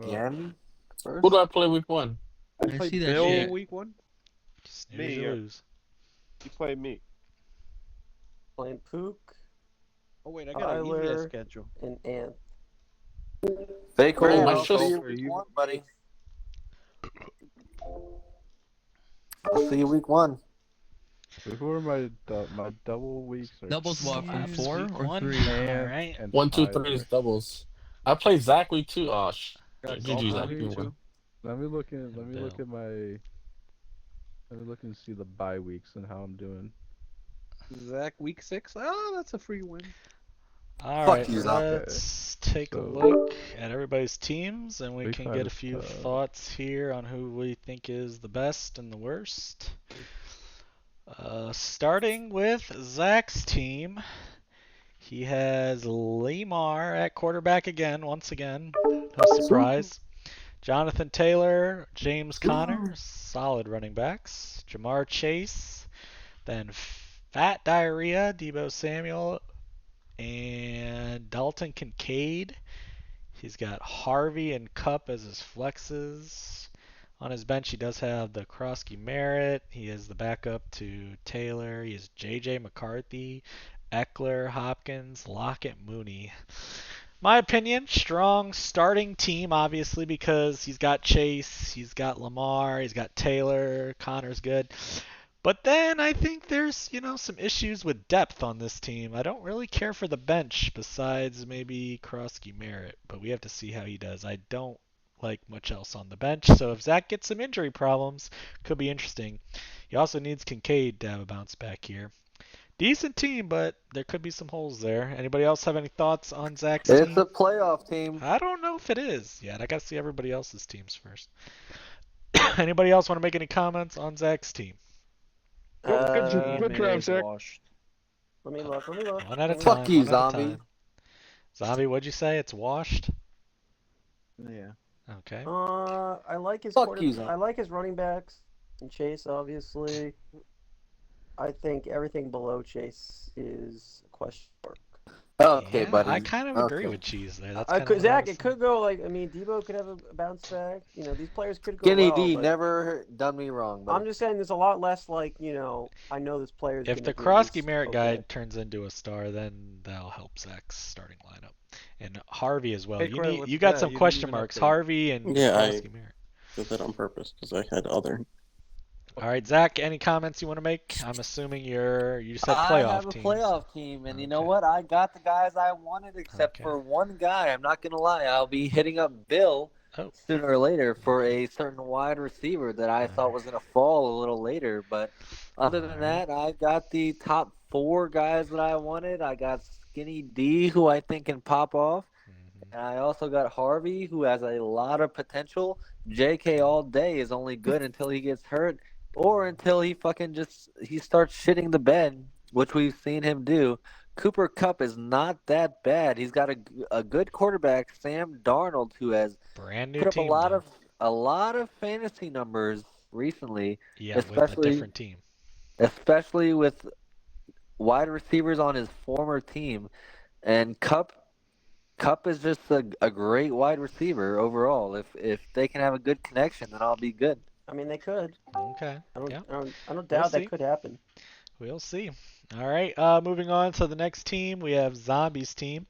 Again? Who do First? I play week 1? You I play see that Bill shit. week 1? Snooze, Me, you or lose. you play me? Playing Pook, Oh wait, I got an easy Tyler, schedule. and Ant. Fake Oh, Red, my I'll see shit's... you week one, buddy. I'll see you week 1. So who are my double weeks? Are Doubles what, from Use 4 week or 1. 3? Ant Alright. and 1, 2, 3 is Tyler. doubles. I play Zach week 2. Oh, Got golf GG, for Zach. Let week me You win. 2. let me look in. Let And me look Bill. at my. Let me look and see the bye weeks and how I'm doing. Zach week 6. Oh, that's a free win. Alright, you, Zombie. let's take a So- look at everybody's teams and we Week can 5 get a is few tough. thoughts here on who we think is the best and the worst. Starting with Zach's team. He has Lamar at quarterback again, once again. No surprise. Jonathan Taylor, James Conner, solid running backs. Jamar Chase, then Fat Diarrhea, Debo Samuel, and Dalton Kincaid. He's got Harvey and Cup as his flexes. On his bench, he does have the Krosky Merritt. He is the backup to Taylor. He has J.J. McCarthy, Eckler, Hopkins, Lockett, Mooney. My opinion, strong starting team, obviously, because he's got Chase, he's got Lamar, he's got Taylor, Connor's good. But then I think there's, some issues with depth on this team. I don't really care for the bench besides maybe Krosky Merritt, but we have to see how he does. I don't like much else on the bench, so if Zach gets some injury problems, could be interesting. He also needs Kincaid to have a bounce back here. Decent team, but there could be some holes there. Anybody else have any thoughts on Zach's It's team? a playoff team. I don't know if it is yet. I got to see everybody else's teams first. Anybody else want to make any comments on Zach's team? Good drive, Zach. Let me look. Let me look. One at a Let me time. look. Fuck you, one at a zombie. time. Zombie, what'd you say? It's washed? Yeah. Okay. I like his Fuck you, Zach. I like his running backs and Chase, obviously. I think everything below Chase is a question mark. Okay, Yeah, buddy. I kind of agree Okay. with Cheese there. That's I kind of could, what I Zach, was it could go Debo could have a bounce back. These players could go Skinny well, D but never done me wrong, buddy. I'm just saying there's a lot less I know this player's If gonna the be at Krosky least Merritt okay. guy turns into a star, then that'll help Zach's starting lineup. And Harvey as well. Hey, You Craig, need what's you got that? some You didn't question even marks. update. Harvey and Yeah, I- Krosky Merritt. Did that on purpose because I had other. All right, Zach, any comments you want to make? I'm assuming you said I playoff have a teams. playoff team, and you know Okay. what? I got the guys I wanted, except Okay. for one guy. I'm not gonna lie. I'll be hitting up Bill Oh. sooner or later for Okay. a certain wide receiver that I thought Alright. was gonna fall a little later. But other than Alright. that, I got the top 4 guys that I wanted. I got Skinny D, who I think can pop off. Mhm. And I also got Harvey, who has a lot of potential. JK all day is only good until he gets hurt or until he he starts shitting the bed, which we've seen him do. Cooper Kupp is not that bad. He's got a good quarterback, Sam Darnold, who has Brand new put up team, though. a lot of fantasy numbers recently, Yeah, with a especially different team. especially with wide receivers on his former team. And Cup is just a great wide receiver overall. If they can have a good connection, then I'll be good. I mean, they could. Okay. Yeah. I don't We'll doubt see. that could happen. We'll see. All right. Moving on to the next team, we have Zombie's team.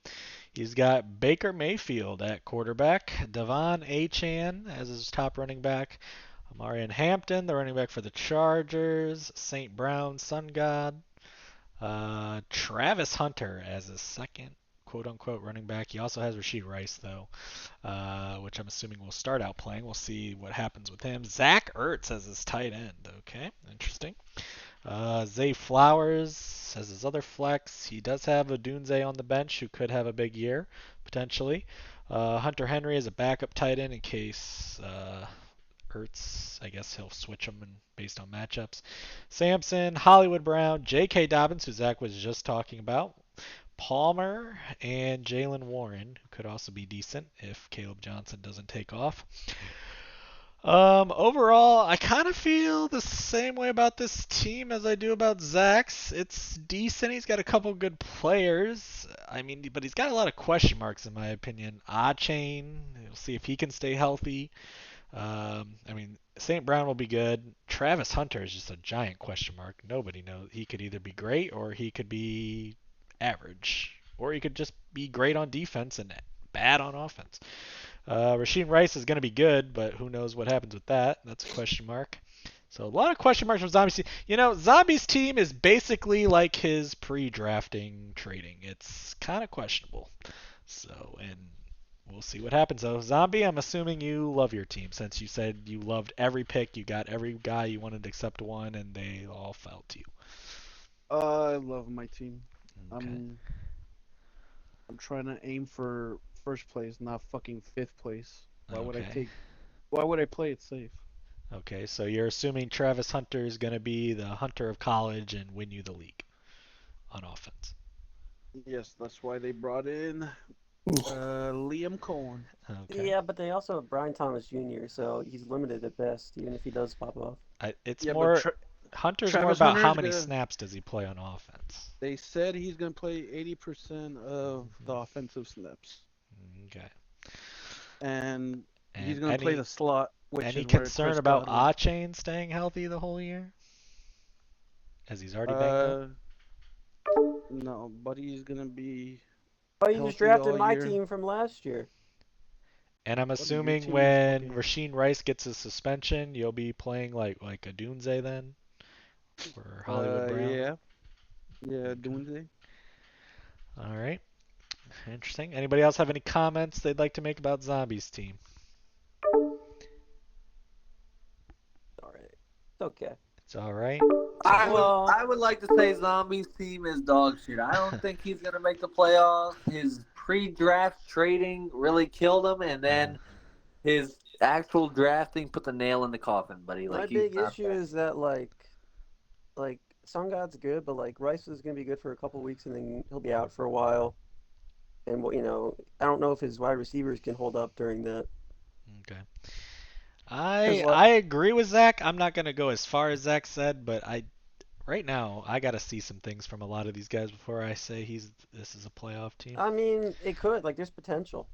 He's got Baker Mayfield at quarterback, Devon Achane as his top running back, Amarian Hampton, the running back for the Chargers, St. Brown, Sun God, Travis Hunter as his second quote-unquote running back. He also has Rashid Rice, though, which I'm assuming will start out playing. We'll see what happens with him. Zach Ertz as his tight end. Okay, interesting. Zay Flowers as his other flex. He does have a Dunze on the bench who could have a big year, potentially. Hunter Henry is a backup tight end in case Ertz, I guess he'll switch them based on matchups. Sampson, Hollywood Brown, J.K. Dobbins, who Zach was just talking about. Palmer and Jalen Warren, who could also be decent if Caleb Johnson doesn't take off. Overall, I kind of feel the same way about this team as I do about Zach's. It's decent. He's got a couple good players. I mean, but he's got a lot of question marks in my opinion. Chain, we'll see if he can stay healthy. I mean, St. Brown will be good. Travis Hunter is just a giant question mark. Nobody knows. He could either be great or he could be average, or he could just be great on defense and bad on offense. Rasheed Rice is going to be good, but who knows what happens with that? That's a question mark. So a lot of question marks from Zombie's team. You know, Zombie's team is basically like his pre-drafting trading. It's kind of questionable. So, and we'll see what happens though. Zombie, I'm assuming you love your team since you said you loved every pick. You got every guy you wanted except one, and they all fell to you. I love my team. Okay. I'm trying to aim for first place, not fucking fifth place. Why Okay. would I play it safe? Okay, so you're assuming Travis Hunter is going to be the Hunter of college and win you the league on offense. Yes, that's why they brought in Liam Cohen. Okay. Yeah, but they also have Brian Thomas Jr., so he's limited at best, even if he does pop off. It's Yeah, more but Hunter's Travis more about how Hunter's many gonna- snaps does he play on offense. they said he's gonna play 80% of the offensive snaps, Okay. and he's And gonna play the slot. Which any is where concern Chris about Godwin- Chain staying healthy the whole year? As he's already banged up? No, but he's gonna be. Oh, you Healthy just drafted all my year. team from last year. And I'm What, your assuming team is when fucking- Rasheed Rice gets his suspension, you'll be playing like a Dunze then? For Hollywood Brown? Yeah, Doomsday. All right. Interesting. Anybody else have any comments they'd like to make about Zombie's team? All right. It's okay. It's all right. Well- I would like to say Zombie's team is dog shit. I don't think he's gonna make the playoffs. His pre-draft trading really killed him, and then his actual drafting put the nail in the coffin. But My he's big not issue that. is that like Sun God's good, but like Rice is gonna be good for a couple weeks and then he'll be out for a while. And you know, I don't know if his wide receivers can hold up during that. Okay. 'Cause what- I agree with Zach. I'm not gonna go as far as Zach said, but right now I gotta see some things from a lot of these guys before I say this is a playoff team. I mean, it could there's potential.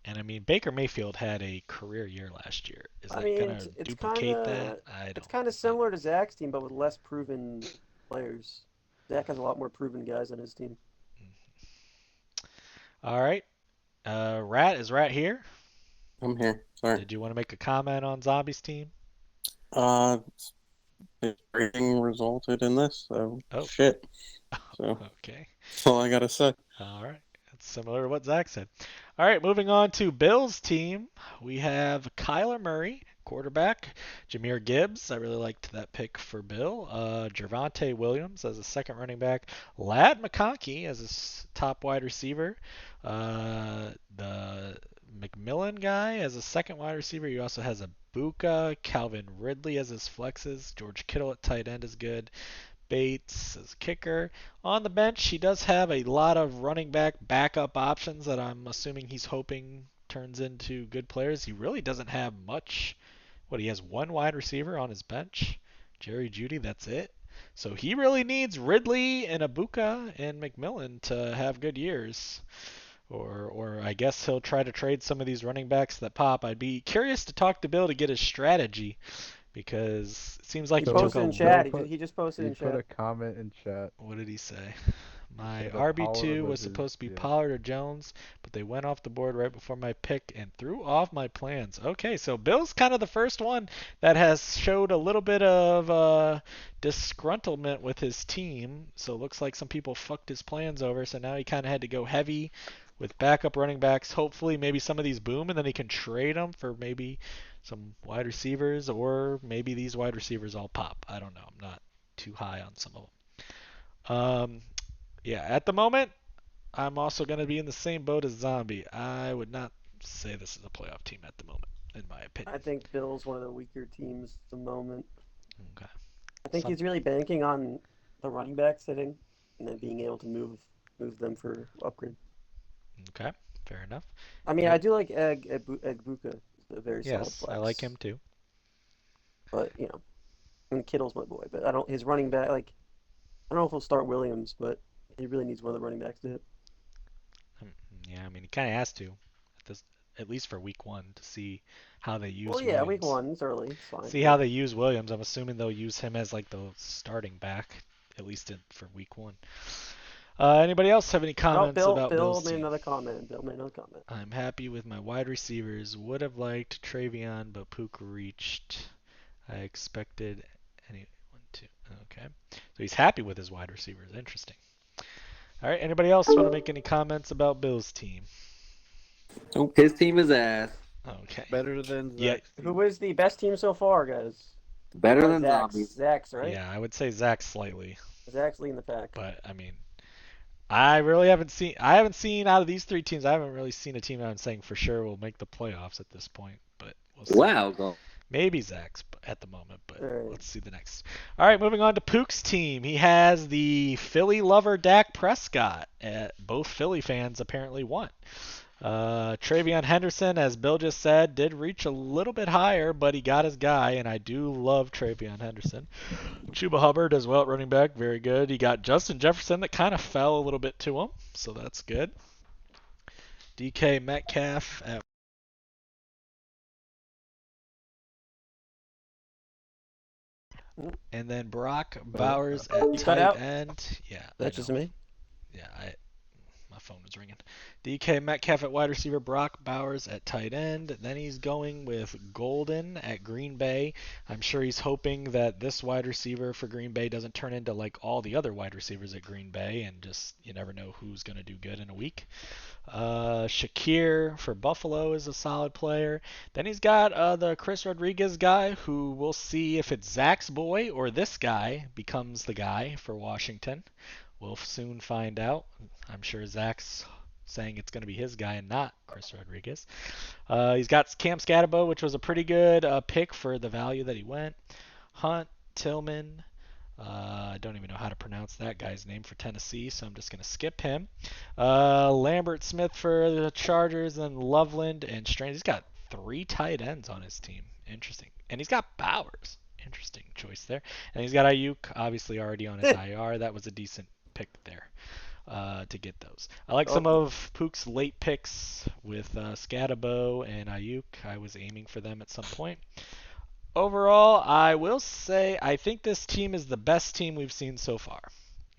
And I mean Baker Mayfield had a career year last year. Is I that mean, gonna it's duplicate kinda- that? I don't. It's kind of similar to Zach's team, but with less proven players. Zach has a lot more proven guys on his team. All right. Rat, is Rat here? I'm here. Sorry. Did you want to make a comment on Zombie's team? The trading resulted in this, so Oh. shit. So Okay. that's all I gotta say. All right. That's similar to what Zach said. All right, moving on to Bill's team. We have Kyler Murray, quarterback. Jahmyr Gibbs. I really liked that pick for Bill. Javonte Williams as a second running back. Ladd McConkey as his top wide receiver. The McMillan guy as a second wide receiver. He also has a Buka, Calvin Ridley as his flexes. George Kittle at tight end is good. Bates as kicker. On the bench, he does have a lot of running back backup options that I'm assuming he's hoping turns into good players. He really doesn't have much. He has one wide receiver on his bench. Jerry Jeudy, that's it. So he really needs Ridley and Abuka and McMillan to have good years. Or I guess he'll try to trade some of these running backs that pop. I'd be curious to talk to Bill to get his strategy because it seems like He he took posted a in chat. Bill put- He just posted He in put chat. a comment in chat. What did he say? My said that RB2 Pollard was was supposed to be his- yeah. Pollard or Jones, but they went off the board right before my pick and threw off my plans. Okay, so Bill's kind of the first one that has showed a little bit of disgruntlement with his team. So it looks like some people fucked his plans over. So now he kind of had to go heavy with backup running backs. Hopefully, maybe some of these boom, and then he can trade them for maybe some wide receivers, or maybe these wide receivers all pop. I don't know. I'm not too high on some of them. Yeah, at the moment, I'm also going to be in the same boat as Zombie. I would not say this is a playoff team at the moment, in my opinion. I think Bill's one of the weaker teams at the moment. Okay. I think he's really banking on the running back sitting and then being able to move them for upgrade. Okay. Fair enough. I mean, I do like Egbuka. a very solid Yes, flex. I like him too. But and Kittle's my boy. But I don't. His running back, like, I don't know if he'll start Williams, but he really needs one of the running backs to hit. Yeah, I mean, he kind of has to, at least for week 1, to see how they use Well, yeah, week Williams. 1, it's early. It's fine. See how they use Williams. I'm assuming they'll use him as like the starting back, at least for week 1. Anybody else have any comments Bill about Bill's made team? another comment. Bill made another comment. I'm happy with my wide receivers. Would have liked Travion, but Pook reached. I expected any 1, 2. Okay, so he's happy with his wide receivers. Interesting. All right. Anybody else want to make any comments about Bill's team? His team is ass. Okay. Better than Yeah. Zach's team. Who is the best team so far, guys? Better than Zach's. zombies. Zach's, right? Yeah, I would say Zach slightly, Zach's leading the pack. but I mean, I really haven't seen. I haven't seen out of these 3 teams. I haven't really seen a team I'm saying for sure will make the playoffs at this point. But we'll see. Wow, go. Maybe Zach's at the moment, but Alright. let's see the next. All right, moving on to Pook's team. He has the Philly lover Dak Prescott. Both Philly fans apparently want. Travion Henderson, as Bill just said, did reach a little bit higher, but he got his guy, and I do love Travion Henderson. Chuba Hubbard as well at running back, very good. He got Justin Jefferson that kind of fell a little bit to him, so that's good. DK Metcalf at and then Brock Bowers at You cut out? tight end. Yeah, That's just me. Yeah, my phone was ringing. DK Metcalf at wide receiver, Brock Bowers at tight end. Then he's going with Golden at Green Bay. I'm sure he's hoping that this wide receiver for Green Bay doesn't turn into like all the other wide receivers at Green Bay, and just you never know who's going to do good in a week. Shakir for Buffalo is a solid player. Then he's got the Chris Rodriguez guy, who we'll see if it's Zach's boy or this guy becomes the guy for Washington. We'll soon find out. I'm sure Zach's saying it's going to be his guy and not Chris Rodriguez. He's got Cam Scatterbo, which was a pretty good pick for the value that he went. Hunt, Tillman. I don't even know how to pronounce that guy's name for Tennessee, so I'm just going to skip him. Lambert Smith for the Chargers, and Loveland and Strange. He's got 3 tight ends on his team. Interesting. And he's got Bowers. Interesting choice there. And he's got Ayuk, obviously already on his IR. That was a decent pick there to get those. I like some of Pook's late picks with Scatterbo and Ayuk. I was aiming for them at some point. Overall, I will say I think this team is the best team we've seen so far.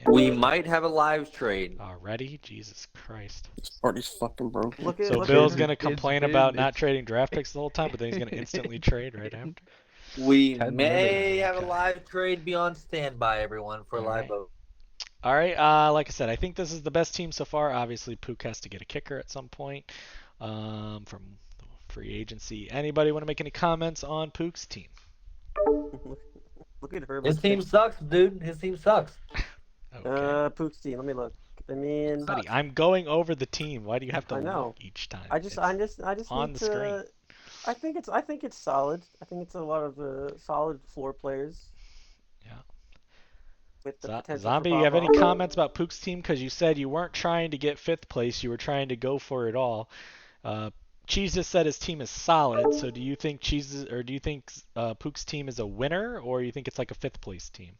We might have a live trade. Already? Jesus Christ. This party's fucking broken. So Bill's going to complain about not trading draft picks the whole time, but then he's going to instantly trade right after? We 10 may minutes. have a Okay. live trade. Be on standby, everyone, for All live right. vote. All right, like I said, I think this is the best team so far. Obviously, Pook has to get a kicker at some point from free agency. Anybody want to make any comments on Pook's team? Look at Herbert. His team sucks, dude. His team sucks. Okay. Pook's team. Let me look. I mean, Buddy, I'm going over the team. Why do you have to I know. look each time? I just It's on need the to. screen. I think it's solid. I think it's a lot of solid floor players. Yeah. With the potential Zombie, for you have any pop-off. comments about Pook's team? Because you said you weren't trying to get 5th place. You were trying to go for it all. Cheese just said his team is solid. So do you think Pook's team is a winner, or you think it's like a 5th place team?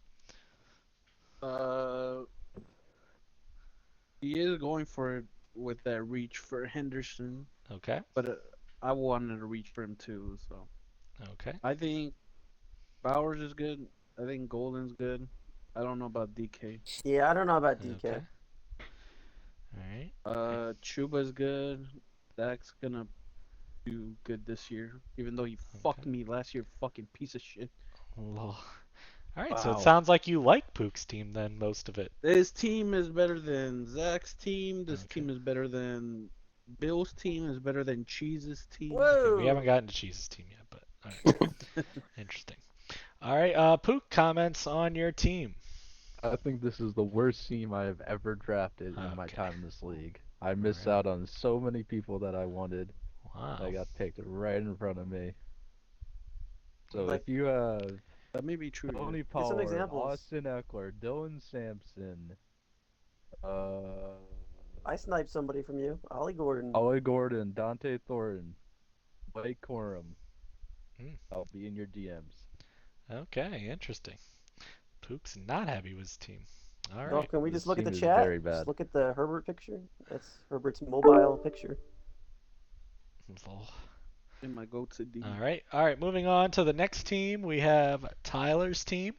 He is going for it with that reach for Henderson, Okay. but I wanted to reach for him too. So Okay. I think Bowers is good. I think Golden's good. I don't know about DK. Yeah, I don't know about DK. Okay. All right. Chuba's good. Dak's gonna do good this year, even though he fucked me last year. Fucking piece of shit. Lol. All right. So Wow. it sounds like you like Pook's team then, most of it. This team is better than Zach's team. This Okay. team is better than Bill's team. Is better than Cheese's team. Whoa. We haven't gotten to Cheese's team yet, but all right. Interesting. All right. Pook, comments on your team. I think this is the worst team I have ever drafted in my Okay. time in this league. I missed Alright. out on so many people that I wanted. Wow. That got picked right in front of me. So Like- if you have That may be true. yeah. Tony some Pollard, examples. Austin Eckler, Dylan Sampson, I sniped somebody from you, Ollie Gordon. Ollie Gordon, Dante Thornton, Blake Corum. Hmm. I'll be in your DMs. Okay, interesting. Pook's not happy with his team. All Well, right. can we This just look at the team is chat? very bad. Just look at the Herbert picture. That's Herbert's mobile picture. Well, In my go-to D. all right. All right. Moving on to the next team, we have Tyler's team.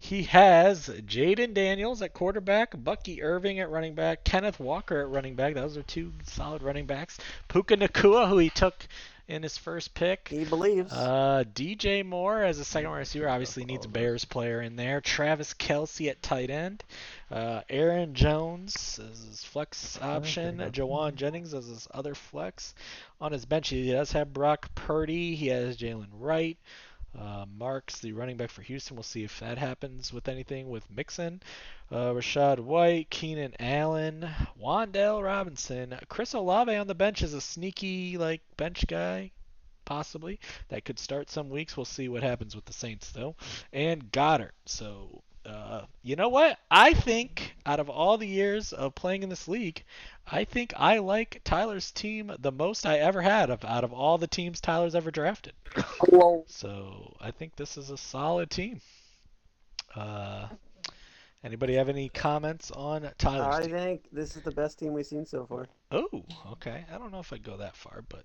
He has Jaden Daniels at quarterback, Bucky Irving at running back, Kenneth Walker at running back. Those are two solid running backs. Puka Nakua, who he took in his first pick. He believes. DJ Moore as a second receiver. Obviously needs a Bears player in there. Travis Kelce at tight end. Aaron Jones as his flex option. Jawan Jennings as his other flex. On his bench, he does have Brock Purdy. He has Jalen Wright. Marks, the running back for Houston. We'll see if that happens with anything with Mixon. Rashad White, Keenan Allen, Wan'Dale Robinson. Chris Olave on the bench is a sneaky bench guy, possibly. That could start some weeks. We'll see what happens with the Saints, though. And Goddard. So, you know what? I think out of all the years of playing in this league, I think I like Tyler's team the most I ever had out of all the teams Tyler's ever drafted. So I think this is a solid team. Anybody have any comments on Tyler's I team? think this is the best team we've seen so far. Oh, okay. I don't know if I'd go that far, but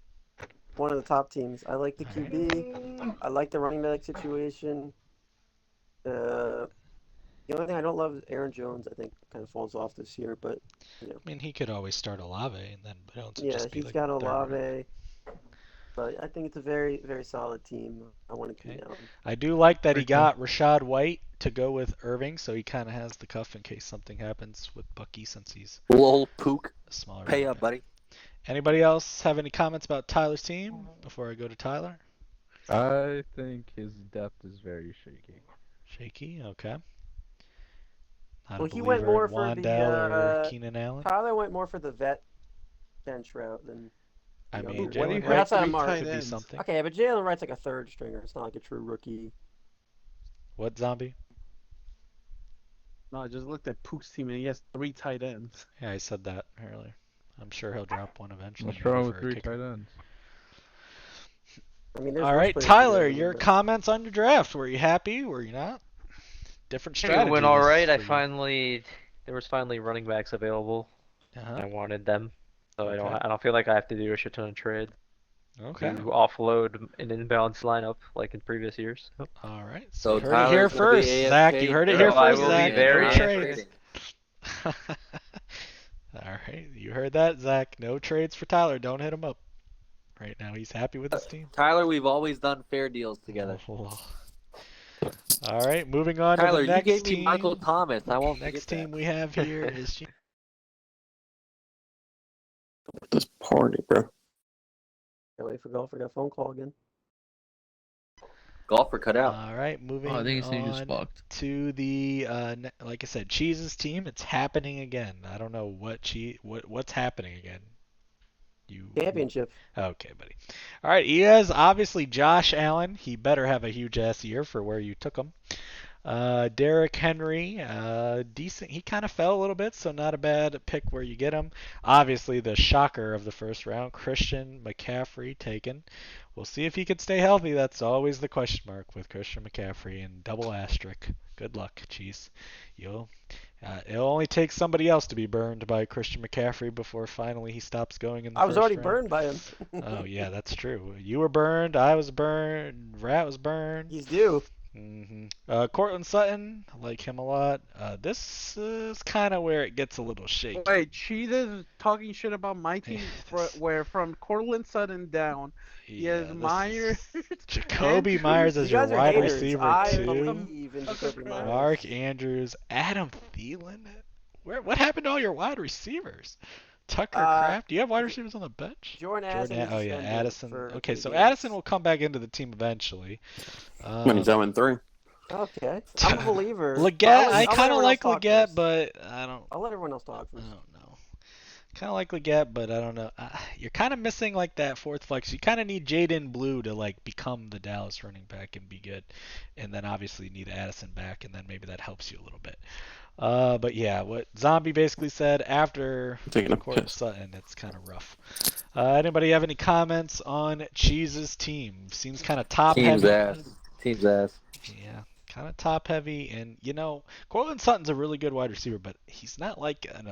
One of the top teams. I like the QB. I like the running back situation. The only thing I don't love is Aaron Jones. I think kind of falls off this year, but I mean, he could always start Olave and then Jones would yeah, just be he's like got third runner. Olave. But I think it's a very, very solid team. I want to keep down. I do like that he got Rashad White to go with Irving, so he kind of has the cuff in case something happens with Bucky since he's Lol, Pook. a smaller. Pay running up, back. buddy. Anybody else have any comments about Tyler's team before I go to Tyler? I think his depth is very shaky. Shaky, okay. Not Well, a he went believer more in for the, Wan'Dale or Keenan Allen. Tyler went more for the vet bench route than. I the mean, other What do you Jalen have Wright That's how three Mark tight could be ends? something. Okay, but Jalen Wright's like a third stringer. It's not like a true rookie. What, Zombie? No, I just looked at Pook's team and he has 3 tight ends. Yeah, I said that earlier. I'm sure he'll drop one eventually. What's maybe wrong for with a 3 kicker. tight ends? I mean, there's All worse right, players Tyler, than him, your but- comments on your draft. Were you happy? Were you not? Different It strategy. went all right. for There was finally running backs available. you. I wanted them, so Okay. I don't feel like I have to do a shit ton of trade Okay. to offload an imbalanced lineup like in previous years. All right. So So you heard it here Tyler's gonna be first, Zach. You heard it here No, I first, will be Zach. very No interested. trades. All right. You heard that, Zach. No trades for Tyler. Don't hit him up. Right now, he's happy with his team. Tyler, we've always done fair deals together. Oh. All right. Moving on Tyler, to the next you gave team. me Michael Thomas. I won't Next forget team that. we have here is This party, bro. Can't wait for golf. I got a phone call again. Golfer cut out. All right, moving Oh, I think his team just on fucked. to the like I said, Cheese's team. It's happening again. I don't know what's happening again. Championship. Okay, buddy. All right, he has obviously Josh Allen. He better have a huge ass year for where you took him. Derrick Henry, decent. He kind of fell a little bit, so not a bad pick where you get him. Obviously, the shocker of the first round, Christian McCaffrey taken. We'll see if he can stay healthy. That's always the question mark with Christian McCaffrey and double asterisk. Good luck, Cheese. It'll only take somebody else to be burned by Christian McCaffrey before finally he stops going in the I was first already round. burned by him. Oh yeah, that's true. You were burned. I was burned. Rat was burned. He's due. Cortland Sutton, I like him a lot. This is kind of where it gets a little shaky. Wait, Cheetah is talking shit about my team where from Cortland Sutton down, he has this Myers. Jacoby Andrews. Myers as You your guys are wide haters. receiver I too. believe in Jacoby Myers. Mark Andrews, Adam Thielen. What happened to all your wide receivers? Tucker Kraft. Do you have wide receivers on the bench? Jordan Addison. is Oh yeah, suspended Addison. for Okay, 3 so games. Addison will come back into the team eventually. When he's 0-3. Okay, I'm a believer. Leggett, I'll I let kind of everyone like else talk Leggett, first. but I don't I'll let everyone else talk I first. don't know. Kind of like Leggett, but I don't know. You're kind of missing like that fourth flex. You kind of need Jaden Blue to like become the Dallas running back and be good, and then obviously you need Addison back, and then maybe that helps you a little bit. But yeah, what Zombie basically said after Taking a Courtland piss. Sutton, it's kind of rough. Anybody have any comments on Cheese's team? Seems kind of top Team's heavy. ass. Team's ass. Yeah, kind of top heavy, and Courtland Sutton's a really good wide receiver, but he's not like I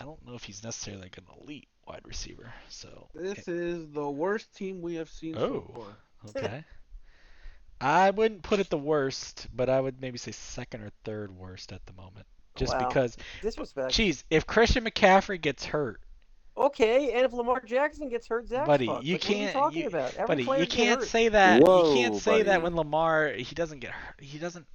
don't know if he's necessarily like an elite wide receiver. So This is the worst team we have seen so Oh. far. okay. I wouldn't put it the worst, but I would maybe say second or third worst at the moment. Just Wow. because, Disrespect. geez, if Christian McCaffrey gets hurt, Okay, and if Lamar Jackson gets hurt, Zach's buddy, fucked. you Like, what are can't. talking about? Every Buddy, player's you getting can't hurt. say that. You Whoa, can't say that buddy. when Lamar he doesn't get hurt. He doesn't.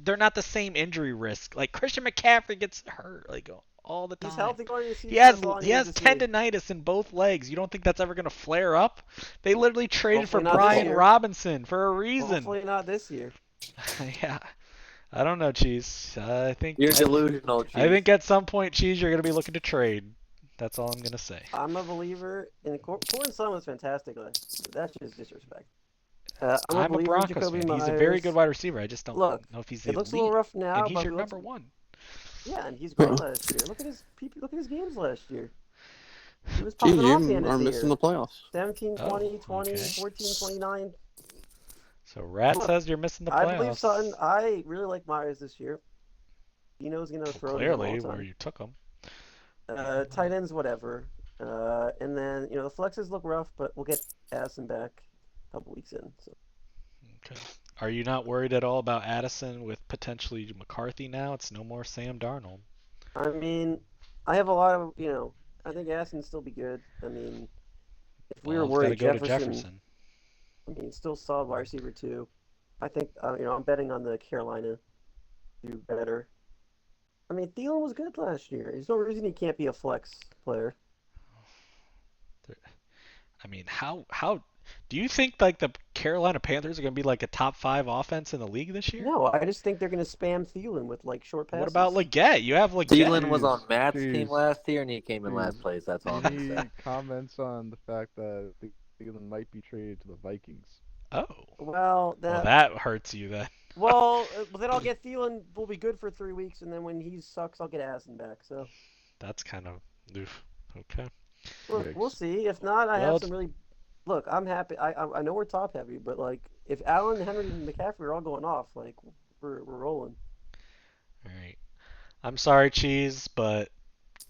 They're not the same injury risk. Like Christian McCaffrey gets hurt like all the time. He's healthy going into the season. He has that's all I he need has to see. tendonitis in both legs. You don't think that's ever gonna flare up? They literally traded Hopefully for not this Brian year. Robinson for a reason. Hopefully not this year. Yeah, I don't know, Cheese. I think You're delusional, Chief. I think at some point, Cheese, you're gonna be looking to trade. That's all I'm gonna say. I'm a believer in Courtland Sutton was fantastic last year. That's just disrespect. I'm I'm a believer in Broncos Jacoby fan. He's a very Myers. good wide receiver. I just don't Look, know if he's It the looks a elite. little rough now, And he's but your he looks, number one. yeah, and he's great last year. Look at his games last year. He was Gee, popping off the you end are of the missing year. the playoffs. 17, Oh, 20, 20, okay. 14, 29. So Rat Look, says you're missing the I playoffs. believe Sutton. I really like Myers this year. He knows he's gonna throw Clearly, the ball all where the you took him. time. Tight ends, whatever. And then the flexes look rough, but we'll get Addison back a couple weeks in. So. Okay. Are you not worried at all about Addison with potentially McCarthy now? It's no more Sam Darnold. I mean, I have a lot of I think Addison will still be good. I mean, if we were Well, it's gotta worried, go to Jefferson. I mean, still solid wide receiver too. I think I'm betting on the Carolina to do better. I mean, Thielen was good last year. There's no reason he can't be a flex player. I mean, how do you think like the Carolina Panthers are going to be like a top 5 offense in the league this year? No, I just think they're going to spam Thielen with like short passes. What about Leggett? You have Leggett. Thielen was on Matt's team Jeez. last year, and he came in last Jeez. place. That's all I'm gonna Any say. comments on the fact that Thielen might be traded to the Vikings? Oh, Well, well, that hurts you then. well, then I'll get Thielen. We'll be good for 3 weeks, and then when he sucks, I'll get Addison back. So That's kind of oof. Okay. we'll see. If not, I Well, have some really. Look, I'm happy. I know we're top heavy, but like if Allen, Henry, and McCaffrey are all going off, like we're rolling. All right. I'm sorry, Cheese, but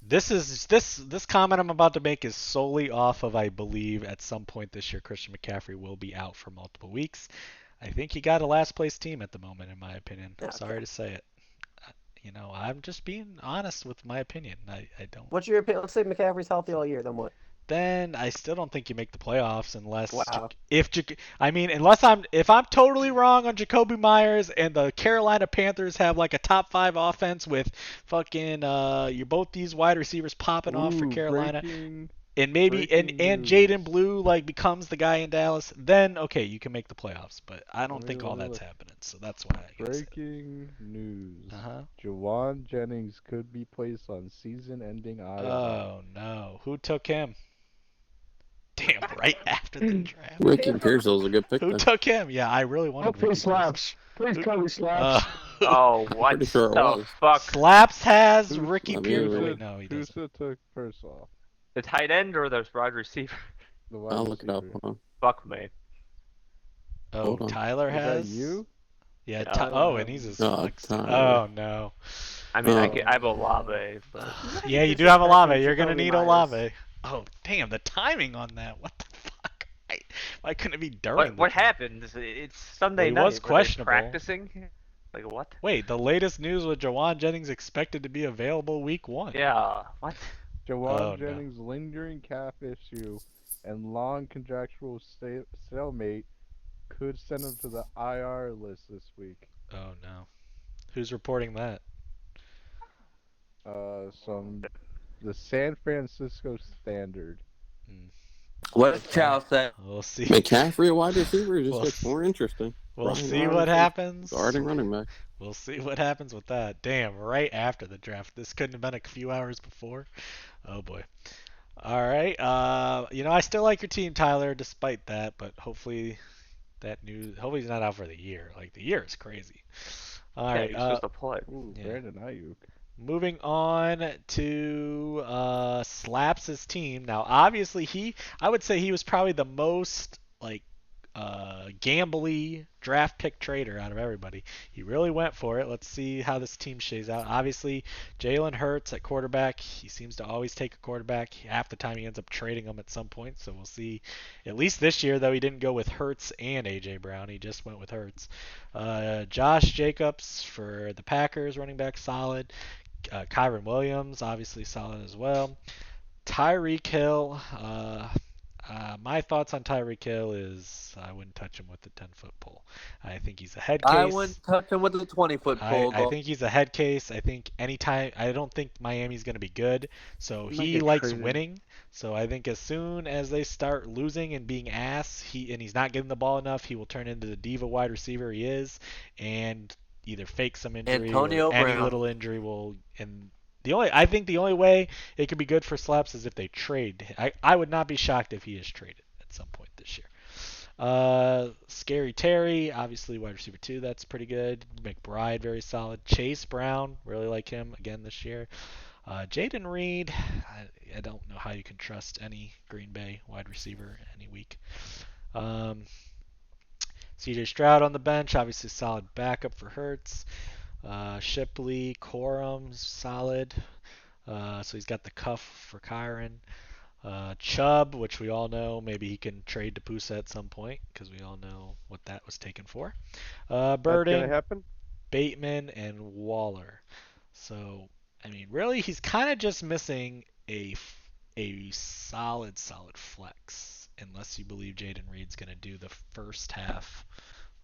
this comment I'm about to make is solely off of I believe at some point this year Christian McCaffrey will be out for multiple weeks. I think he got a last place team at the moment, in my opinion. I'm Okay. sorry to say it. I'm just being honest with my opinion. I don't. What's your opinion? Let's say McCaffrey's healthy all year. Then what? Then I still don't think you make the playoffs unless Wow. if I'm totally wrong on Jacoby Myers and the Carolina Panthers have like a top 5 offense with fucking you both these wide receivers popping off for Ooh, Carolina breaking- and maybe breaking and news. Jaden Blue like becomes the guy in Dallas, then okay, you can make the playoffs, but I don't Wait, think all wait, that's wait. happening. So that's why I guess. Breaking news. Uh-huh. Jawan Jennings could be placed on season-ending IR. Oh no. Who took him? Damn, right after the draft. Ricky Pearsall's a good pick. Who Then. took him? Yeah, I really wanted Hopefully Ricky slaps. Please Who- tell me slaps. Oh, what Pretty sure it the was. fuck? Slaps has Who's- Ricky I mean, Pearson. who Wait, no, he doesn't. Tusa took Persall. The tight end or the wide receiver? The wide I'll look it up. receiver. Hold on. Fuck me. Oh, Hold on. Tyler Is that has. you? Yeah. Yeah. Oh, and he's a Oh, flex. Tyler. Oh no. I mean, Oh. I have Olave, but Yeah, you do have Olave. Disrespecting You're gonna Jacoby need Myers. Olave. Oh, damn, the timing on that. What the fuck? Why couldn't it be during? what the- happened? It's Sunday He night. was Were they questionable. practicing? Like what? Wait, the latest news with Jawan Jennings expected to be available week 1. Yeah. What? Jawan Oh, no. Jennings' lingering calf issue and long contractual stalemate could send him to the IR list this week. Oh no. Who's reporting that? The San Francisco Standard. What Chow said. We'll see. McCaffrey, a wide receiver, just Well, gets more interesting. We'll Brian see what Robinson, happens. Starting running back. We'll see what happens with that. Damn, right after the draft. This couldn't have been a few hours before. Oh boy. All right. I still like your team, Tyler, despite that. But hopefully, hopefully he's not out for the year. Like the year is crazy. All Yeah, right. he's just a player. Ooh, Yeah. Brandon Ayuk. Moving on to Slaps' team. Now, obviously, I would say he was probably the most gambly draft pick trader out of everybody. He really went for it. Let's see how this team shakes out. Obviously, Jalen Hurts at quarterback. He seems to always take a quarterback. Half the time he ends up trading them at some point. So we'll see. At least this year, though, he didn't go with Hurts and A.J. Brown. He just went with Hurts. Josh Jacobs for the Packers, running back, solid. Kyron Williams, obviously solid as well. Tyreek Hill. My thoughts on Tyreek Hill is I wouldn't touch him with the 10-foot pole. I think he's a head case. I wouldn't touch him with the 20-foot pole. I think he's a head case. I think anytime. I don't think Miami's going to be good. So he likes winning. So I think as soon as they start losing and being ass, he's not getting the ball enough, he will turn into the diva wide receiver he is, and either fake some injury Antonio or any Brown. little injury will. And I think the only way it could be good for Slaps is if they trade. I would not be shocked if he is traded at some point this year. Scary Terry, obviously wide receiver 2, that's pretty good. McBride, very solid. Chase Brown, really like him again this year. Jaden Reed, I don't know how you can trust any Green Bay wide receiver any week. CJ Stroud on the bench, obviously solid backup for Hurts. Shipley, Corum, solid. So he's got the cuff for Kyron. Chubb, which we all know, maybe he can trade to Pusa at some point because we all know what that was taken for. That's Birding, gonna happen. Bateman, and Waller. So, I mean, really, he's kind of just missing a solid flex, unless you believe Jaden Reed's going to do the first half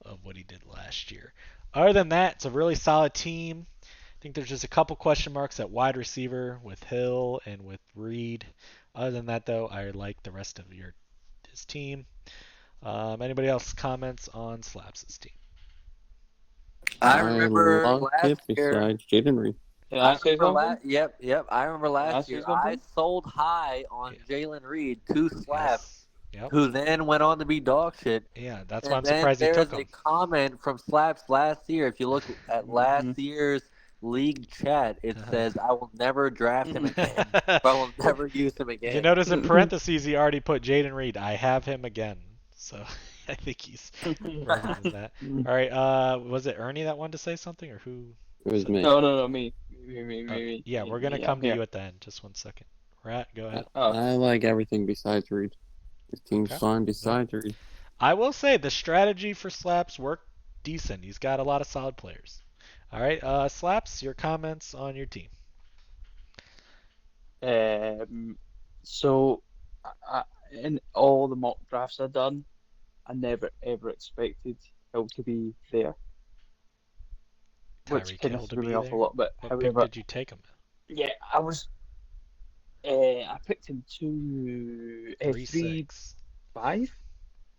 of what he did last year. Other than that, it's a really solid team. I think there's just a couple question marks at wide receiver with Hill and with Reed. Other than that, though, I like the rest of his team. Anybody else comments on Slaps' team? I remember loved it last year. besides Jaden Reed. Can I say something? Yep. I remember last Last year year something? I sold high on Jalen Reed to Slaps, Yep. who then went on to be dog shit. Yeah, that's And why I'm then surprised he took there's him. a comment from Slaps last year. If you look at last year's league chat, it says, "I will never draft him again. I will never use him again." You notice in parentheses he already put Jaden Reed. I have him again. So I think he's further than that. All right. Was it Ernie that wanted to say something, or who? It was me. No, me. Me. Yeah, we're gonna come to you at the end. Just 1 second. Rat, go ahead. I like everything besides Reed. His team's Okay. fine besides Reed. I will say the strategy for Slaps worked decent. He's got a lot of solid players. All right, Slaps, your comments on your team. So, in all the mock drafts I've done, I never ever expected Hill to be there, which Tyreek kind Hill of to threw be me off there? a little bit. What pick However, did you take him? yeah, I was. I picked him to 3-6. 3-5,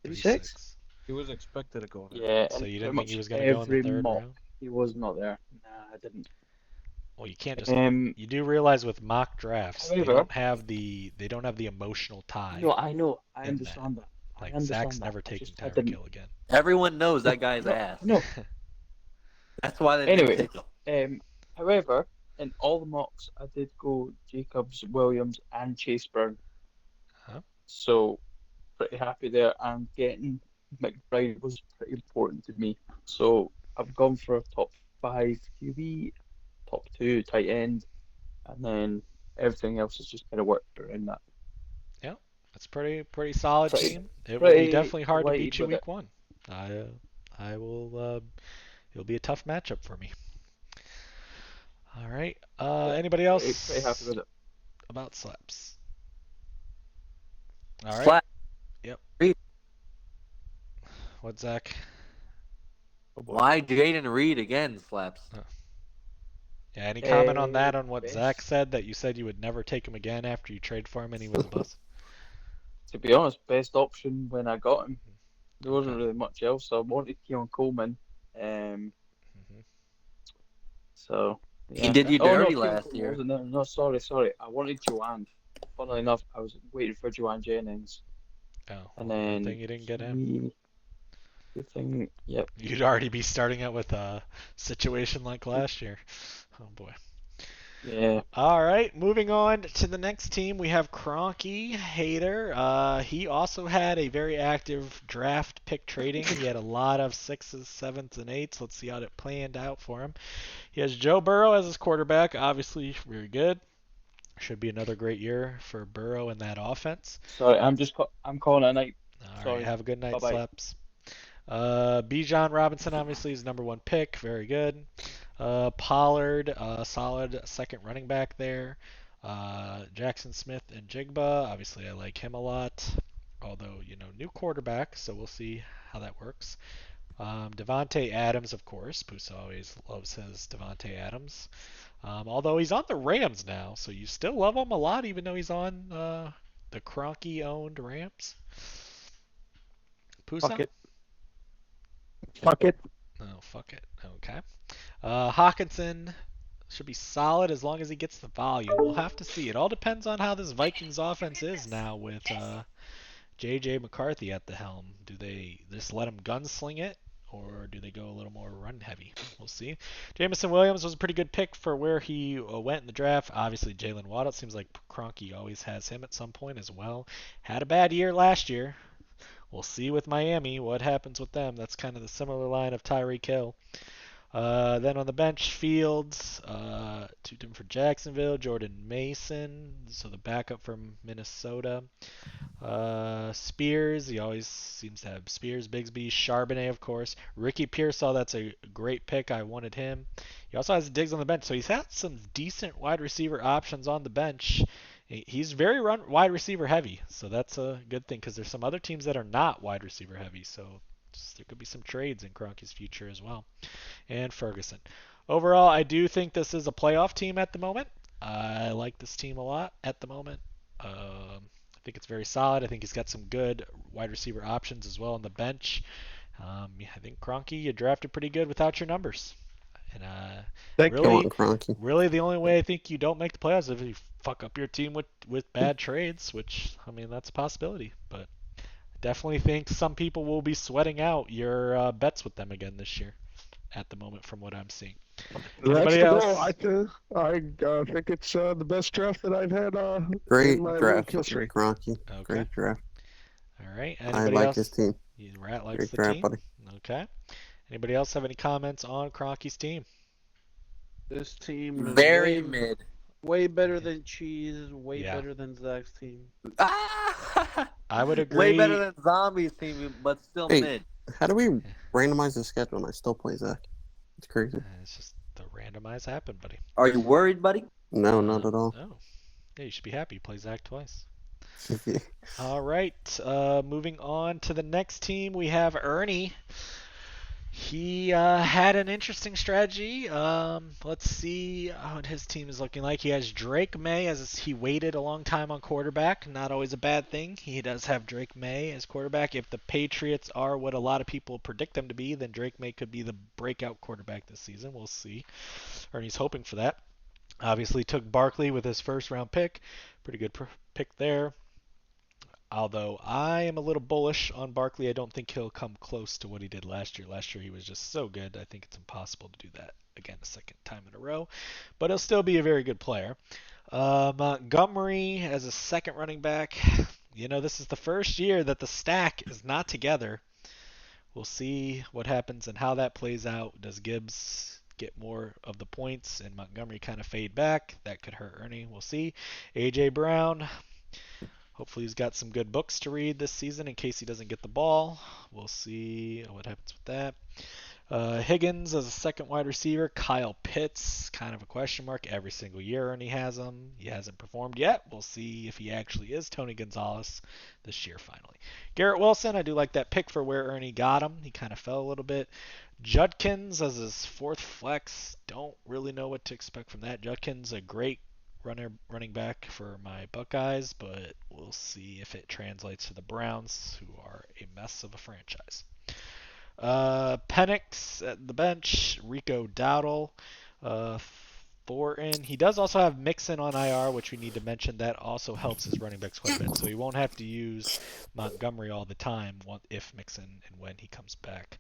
3-6. He was expected to go there. Yeah, So and you pretty didn't think much he was going to go in the every third mock round? he was not there. Nah, I didn't. Well, you can't just. Um, You do realize with mock drafts, they However- don't have the emotional tie. no, I know, I in understand that. Like I understand Zach's that. never I taking just- I Tyreek didn't. Hill again. Everyone knows that guy's No, ass. no. That's why they Anyway. didn't take him. However, in all the mocks, I did go Jacobs, Williams, and Chase Brown. Huh? So, pretty happy there. And getting McBride was pretty important to me. So, I've gone for a top 5 QB, top 2 tight end, and then everything else has just kind of worked around that. That's pretty solid Pretty- team. It will be pretty definitely hard to delighted beat you with week 1. I will. It'll be a tough matchup for me. All right. Anybody else Pretty happy with it. about Slaps? All right. Slap. What, Zach? Why Jaden Reed again, Slaps? Yeah. Any comment on that? On what best- Zach said, that you said you would never take him again after you trade for him and he was a bust? To be honest, best option when I got him. There wasn't really much else. So I wanted Keon Coleman. Mhm. So He yeah. did you Oh no, dirty Kieran last Fulton year. wasn't. No, sorry. I wanted Joanne. Funnily enough, I was waiting for Joanne Jennings, Oh, and well, good then thing you didn't get him. good thing. Yep. You'd already be starting out with a situation like last year. Oh boy. Yeah. All right, moving on to the next team, we have Cronky Hater. He also had a very active draft pick trading. He had a lot of 6s, 7s, and 8s. Let's see how it planned out for him. He has Joe Burrow as his quarterback, obviously very good. Should be another great year for Burrow in that offense. Sorry, I'm calling it a night. All right, Sorry. have a good night, Bye-bye. Slaps. Bijan Robinson, obviously, is number one pick. Very good. Pollard, solid second running back there. Jackson Smith and Jigba, obviously, I like him a lot. Although, new quarterback, so we'll see how that works. Devontae Adams, of course. Pusa always loves his Devontae Adams. Although he's on the Rams now, so you still love him a lot, even though he's on the Kroenke-owned Rams. Pusa? Fuck it. Fuck it. Oh, fuck it. Okay. Hawkinson should be solid as long as he gets the volume. We'll have to see. It all depends on how this Vikings offense is now with J.J. McCarthy at the helm. Do they just let him gunsling it, or do they go a little more run heavy? We'll see. Jameson Williams was a pretty good pick for where he went in the draft. Obviously, Jalen Waddle. It seems like Kroenke always has him at some point as well. Had a bad year last year. We'll see with Miami what happens with them. That's kind of the similar line of Tyreek Hill. Then on the bench, Fields, two for Jacksonville, Jordan Mason, so the backup from Minnesota. Spears, he always seems to have Spears, Bigsby, Charbonnet, of course. Ricky Pearsall, that's a great pick. I wanted him. He also has Diggs on the bench, so he's had some decent wide receiver options on the bench. He's very wide receiver heavy, so that's a good thing because there's some other teams that are not wide receiver heavy, so there could be some trades in Kroenke's future as well. And Ferguson. Overall, I do think this is a playoff team at the moment. I like this team a lot at the moment. I think it's very solid. I think he's got some good wide receiver options as well on the bench. I think Kroenke, you drafted pretty good without your numbers. And really the only way I think you don't make the playoffs is if you fuck up your team with bad trades, which, I mean, that's a possibility. But I definitely think some people will be sweating out your bets with them again this year at the moment from what I'm seeing. Anybody else? I think it's the best draft that I've had Great in my draft, history. Kroenke. Okay. Great draft. All right. I Anybody like else? his team. Rat likes Great the draft, team. buddy. Okay. Anybody else have any comments on Kroenke's team? This team is Very mid. way better than Cheese, way Yeah. better than Zach's team. I would agree. Way better than Zombies team, but still Hey. mid. How do we randomize the schedule and I still play Zach? It's crazy. It's just the randomize happened, buddy. Are you worried, buddy? No, not at all. Oh. Yeah, you should be happy. You play Zach twice. All right. Moving on to the next team, we have Ernie. He had an interesting strategy. Let's see what his team is looking like. He has Drake May as he waited a long time on quarterback. Not always a bad thing. He does have Drake May as quarterback. If the Patriots are what a lot of people predict them to be, then Drake May could be the breakout quarterback this season. We'll see. Ernie's hoping for that. Obviously took Barkley with his first round pick. Pretty good pick there. Although I am a little bullish on Barkley, I don't think he'll come close to what he did last year. Last year he was just so good. I think it's impossible to do that again a second time in a row. But he'll still be a very good player. Montgomery as a second running back. This is the first year that the stack is not together. We'll see what happens and how that plays out. Does Gibbs get more of the points and Montgomery kind of fade back? That could hurt Ernie. We'll see. A.J. Brown. Hopefully he's got some good books to read this season in case he doesn't get the ball. We'll see what happens with that. Higgins as a second wide receiver. Kyle Pitts, kind of a question mark every single year, and he has him. He hasn't performed yet. We'll see if he actually is Tony Gonzalez this year finally. Garrett Wilson, I do like that pick for where Ernie got him. He kind of fell a little bit. Judkins as his fourth flex. Don't really know what to expect from that. Judkins, a great running back for my Buckeyes, but we'll see if it translates to the Browns, who are a mess of a franchise. Penix at the bench, Rico Dowdle. Uh, Thornton. He does also have Mixon on IR, which we need to mention. That also helps his running backs quite a bit. So he won't have to use Montgomery all the time if Mixon and when he comes back.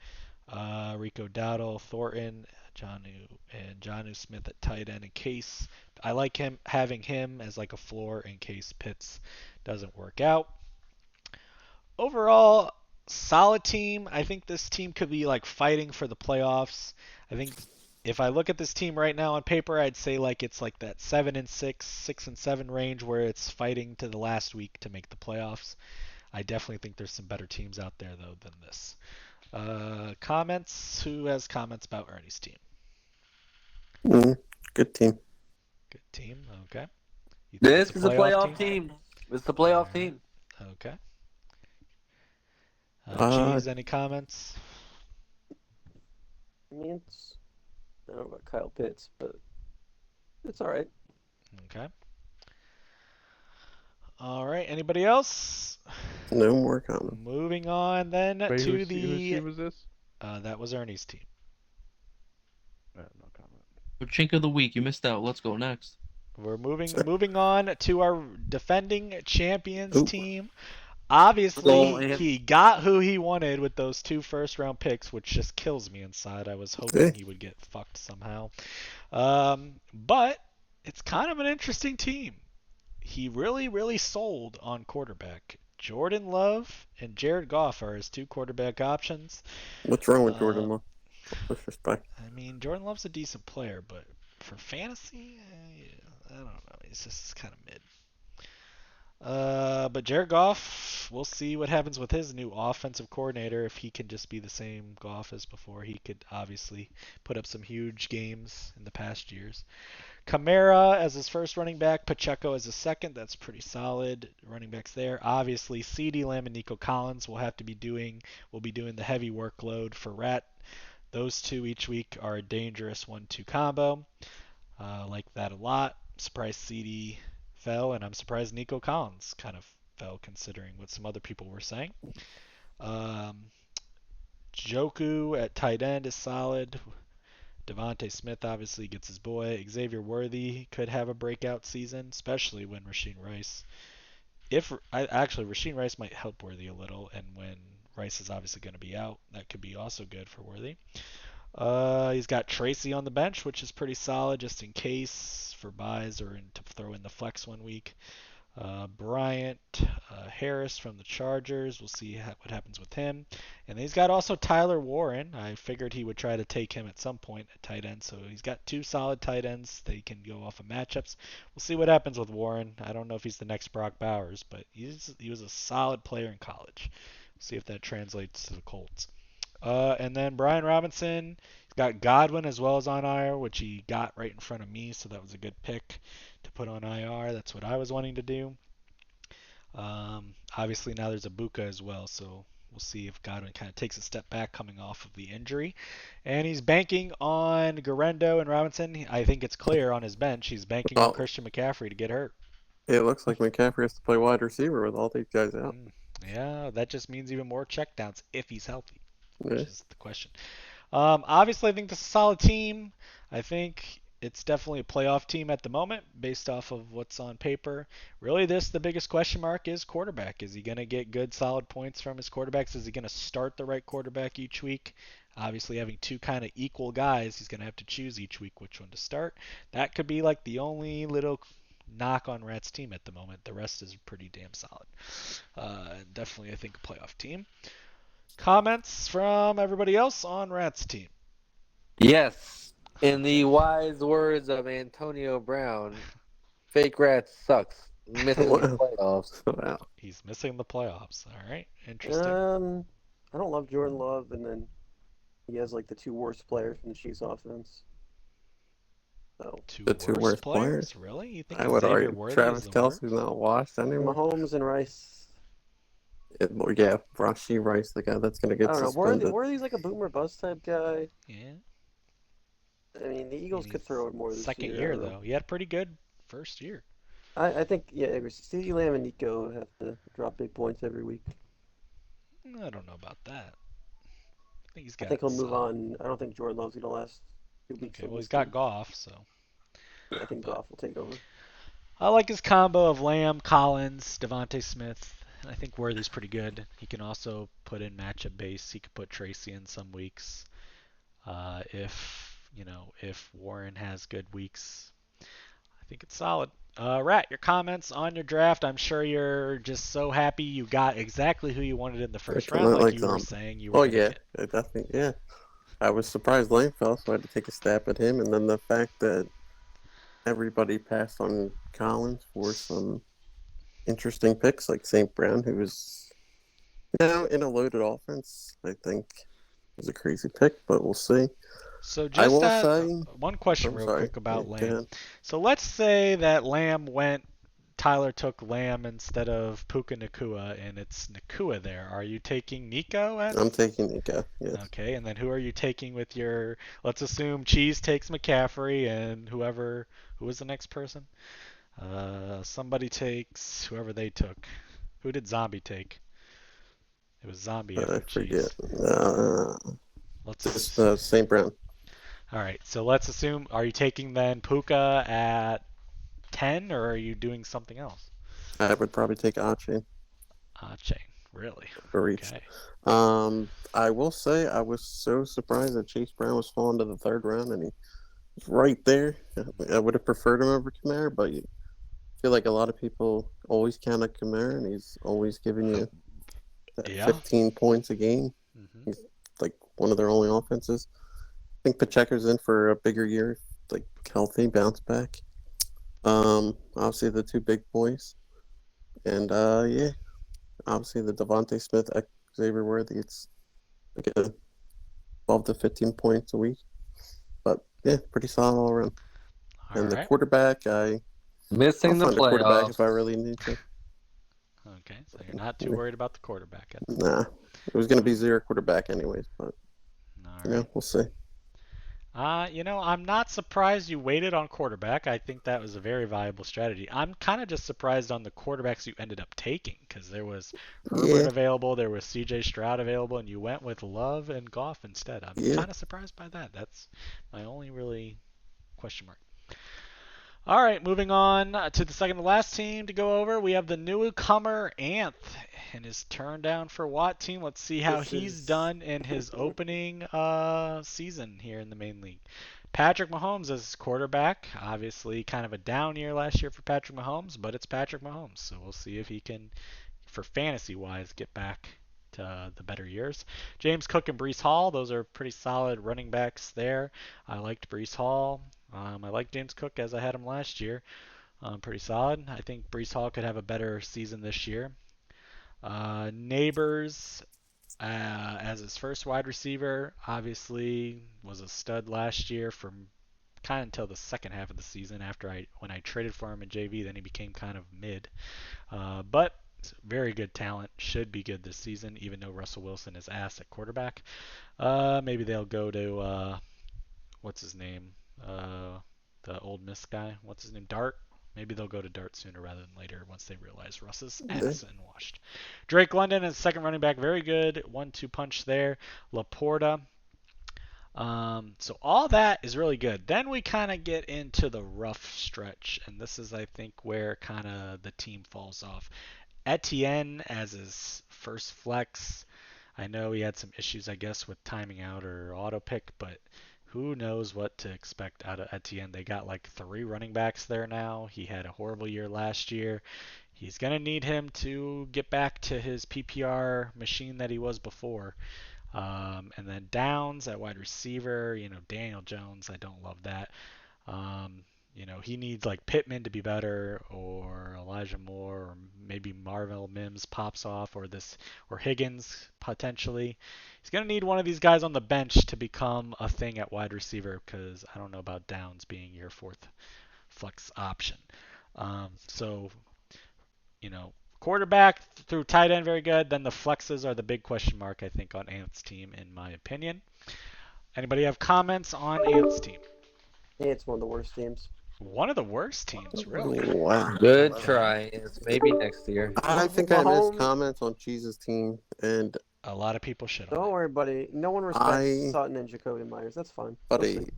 Rico Dowdle, Thornton, Jonnu Smith at tight end in case. I like having him as like a floor in case Pitts doesn't work out. Overall, solid team. I think this team could be like fighting for the playoffs. I think if I look at this team right now on paper, I'd say like it's like that 7-6, 6-7 range where it's fighting to the last week to make the playoffs. I definitely think there's some better teams out there though than this. Comments? Who has comments about Ernie's team? Good team. Good team. Okay. You think This it's is a playoff team. It's the playoff team. Okay. Uh, Cheese, any comments? I mean, I don't know about Kyle Pitts, but it's all right. Okay. All right. Anybody else? No more comments. Moving on then Wait, to whose team was this? that was Ernie's team. No comment. Chink of the week. You missed out. Let's go next. We're moving on to our defending champions Oop. team. Go Obviously, in. he got who he wanted with those 2 first-round picks, which just kills me inside. I was hoping he would get fucked somehow. But it's kind of an interesting team. He really sold on quarterback. Jordan Love and Jared Goff are his 2 quarterback options. What's wrong with Jordan Love? Disrespect. I mean, Jordan Love's a decent player, but for fantasy, I don't know. He's just kind of mid. But Jared Goff, we'll see what happens with his new offensive coordinator. If he can just be the same Goff as before, he could obviously put up some huge games in the past years. Kamara as his first running back, Pacheco as his second. That's pretty solid running backs there. Obviously, CeeDee Lamb and Nico Collins will be doing the heavy workload for Rat. Those 2 each week are a dangerous 1-2 combo. Like that a lot. Surprised CeeDee fell, and I'm surprised Nico Collins kind of fell considering what some other people were saying. Joku at tight end is solid. Devontae Smith obviously gets his boy. Xavier Worthy could have a breakout season, especially when Rasheen Rice. Rasheen Rice might help Worthy a little, and when Rice is obviously going to be out, that could be also good for Worthy. He's got Tracy on the bench, which is pretty solid just in case for buys or to throw in the flex 1 week. Bryant Harris from the Chargers. We'll see what happens with him. And then he's got also Tyler Warren. I figured he would try to take him at some point at tight end. So he's got 2 solid tight ends. They can go off of matchups. We'll see what happens with Warren. I don't know if he's the next Brock Bowers, but he was a solid player in college. We'll see if that translates to the Colts. And then Brian Robinson. He's got Godwin as well as on IR, which he got right in front of me, so that was a good pick to put on IR. That's what I was wanting to do. Obviously now there's Ibuka as well, so we'll see if Godwin kind of takes a step back coming off of the injury. And he's banking on Garendo and Robinson. I think it's clear on his bench. He's banking on Christian McCaffrey to get hurt. It looks like McCaffrey has to play wide receiver with all these guys out. Yeah, that just means even more checkdowns if he's healthy, Yeah. which is the question. Obviously, I think this is a solid team. I think it's definitely a playoff team at the moment based off of what's on paper. Really, the biggest question mark is quarterback. Is he going to get good, solid points from his quarterbacks? Is he going to start the right quarterback each week? Obviously, having 2 kind of equal guys, he's going to have to choose each week which one to start. That could be like the only little knock on Rat's team at the moment. The rest is pretty damn solid. Definitely, I think, a playoff team. Comments from everybody else on Rat's team? Yes. In the wise words of Antonio Brown, Fake Rat sucks. Missing the playoffs. Wow. He's missing the playoffs. All right. Interesting. I don't love Jordan Love, and then he has like the 2 worst players from the Chiefs offense. So The 2 worst players? Really? You think I would Xavier argue Worthy Travis is the Kelce's worst? not washed anymore. Mahomes and Rice. Yeah, Rashee Rice, the guy that's going to I get don't know. suspended. Worthy's like a boomer bust type guy. Yeah. I mean, the Eagles could throw it more this Second year. year, I don't know. though. He had a pretty good first year. I think, yeah, CeeDee Lamb and Nico have to drop big points every week. I don't know about that. I think he's got I think he'll move solid- on. I don't think Jordan Love's going to last weeks Okay, on well, this he's got team. Goff, so. I think but- Goff will take over. I like his combo of Lamb, Collins, Devontae Smith. I think Worthy's pretty good. He can also put in matchup base. He could put Tracy in some weeks. If Warren has good weeks, I think it's solid. Rat, your comments on your draft. I'm sure you're just so happy you got exactly who you wanted in the first round, like you were saying you were Oh gonna yeah, get. I definitely yeah. I was surprised Lane fell, so I had to take a stab at him, and then the fact that everybody passed on Collins for some interesting picks like St. Brown, who was in a loaded offense, I think was a crazy pick, but we'll see. So I just will say one question I'm real sorry. quick about Yeah, go Lamb. ahead. So let's say that Tyler took Lamb instead of Puka Nakua, and it's Nakua there. Are you taking Nico at? I'm taking Nico, yes. Okay, and then who are you taking with your? Let's assume Cheese takes McCaffrey, and who was the next person? Somebody takes whoever they took. Who did Zombie take? It was Zombie I after forget. Cheese. Just St. Brown. All right, so let's assume. Are you taking then Puka at 10, or are you doing something else? I would probably take Ache. Ache, really? For each. Okay. I will say I was so surprised that Chase Brown was falling to the third round, and he was right there. I would have preferred him over Kamara, but I feel like a lot of people always count on Kamara, and he's always giving you that 15 points a game. He's like one of their only offenses. I think Pacheco's in for a bigger year, like healthy, bounce back. Obviously the two big boys, and obviously the Devontae Smith, Xavier Worthy. It's like 12 to 15 points a week, but yeah, pretty solid all around. And the quarterback, I'll Missing the find a quarterback playoffs. if I really need to. Okay, so you're not too worried about the quarterback yet. Nah, it was going to be zero quarterback anyways, but we'll see. I'm not surprised you waited on quarterback. I think that was a very viable strategy. I'm kind of just surprised on the quarterbacks you ended up taking, because there was Herbert available, there was C.J. Stroud available, and you went with Love and Goff instead. I'm kind of surprised by that. That's my only really question mark. All right, moving on to the second to last team to go over. We have the newcomer Anth and his turn down for Watt team. Let's see how he's done in his opening season here in the main league. Patrick Mahomes as quarterback. Obviously, kind of a down year last year for Patrick Mahomes, but it's Patrick Mahomes, so we'll see if he can, for fantasy-wise, get back to the better years. James Cook and Breece Hall, those are pretty solid running backs there. I liked Breece Hall. I like James Cook as I had him last year. Pretty solid. I think Breece Hall could have a better season this year. Neighbors as his first wide receiver, obviously was a stud last year from kind of until the second half of the season. When I traded for him in JV, then he became kind of mid. But very good talent. Should be good this season, even though Russell Wilson is ass at quarterback. Maybe they'll go to what's his name? The Ole Miss guy. What's his name? Dart. Maybe they'll go to Dart sooner rather than later once they realize Russ is ass and washed. Drake London is second running back. Very good 1-2 punch there. Laporta. So all that is really good. Then we kind of get into the rough stretch, and this is, I think, where kind of the team falls off. Etienne as his first flex. I know he had some issues, I guess, with timing out or auto pick, but who knows what to expect out of Etienne. They got like 3 running backs there now. He had a horrible year last year. He's going to need him to get back to his PPR machine that he was before. And then Downs at wide receiver, Daniel Jones, I don't love that. He needs like Pittman to be better, or Elijah Moore, or maybe Marvell Mims pops off, or Higgins potentially. He's going to need one of these guys on the bench to become a thing at wide receiver, because I don't know about Downs being your fourth flex option. Quarterback through tight end, very good. Then the flexes are the big question mark, I think, on Anth's team, in my opinion. Anybody have comments on Anth's team? Yeah, it's one of the worst teams. One of the worst teams, really? Wow. Good try. It's maybe next year. I think I missed comments on Cheese's team, and a lot of people should. Don't worry, buddy. No one respects Sutton and Jacoby Myers. That's fine. Buddy,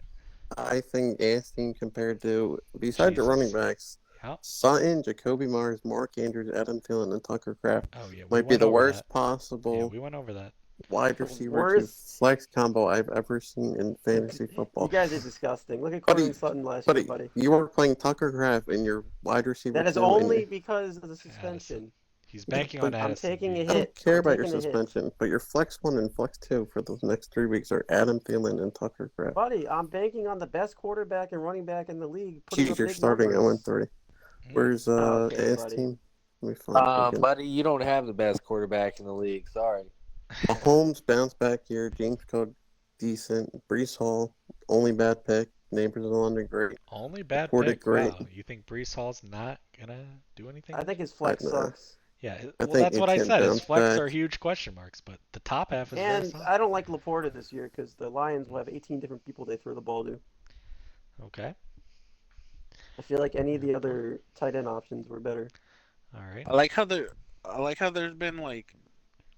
I think Ant's team compared to, besides the running Jesus. backs, Yep. Sutton, Jacoby Myers, Mark Andrews, Adam Thielen, and Tucker Kraft Oh yeah, we might be went the over worst that. Yeah, possible we went over that. wide The receiver to worst. flex combo I've ever seen in fantasy You football. guys are disgusting. Look at Buddy, Cortland Sutton last year, Buddy, buddy. you were playing Tucker Kraft in your wide receiver That is too, and only because of the suspension. He's banking but on I'm Addison. taking a being- I don't hit. care I'm about your taking a hit. suspension, but your flex 1 and flex 2 for the next 3 weeks are Adam Thielen and Tucker Kraft. Buddy, I'm banking on the best quarterback and running back in the league. putting Jeez, up you're big starting numbers. 0-3. Where's Okay, Ant's buddy. team? Let me find again. Buddy, you don't have the best quarterback in the league. Sorry. Mahomes bounce back here. James Cook decent. Brees Hall only bad pick. Neighbors in London great. Only bad Reported pick. great. Wow, you think Brees Hall's not gonna do anything? I think his flex Nah. sucks. Yeah, I well, think that's it what I can said. His bounce flex back. are huge question marks, but the top half is very And solid. I don't like Laporta this year because the Lions will have 18 different people they throw the ball to. Okay, I feel like any of the other tight end options were better. all right. I like how there's been like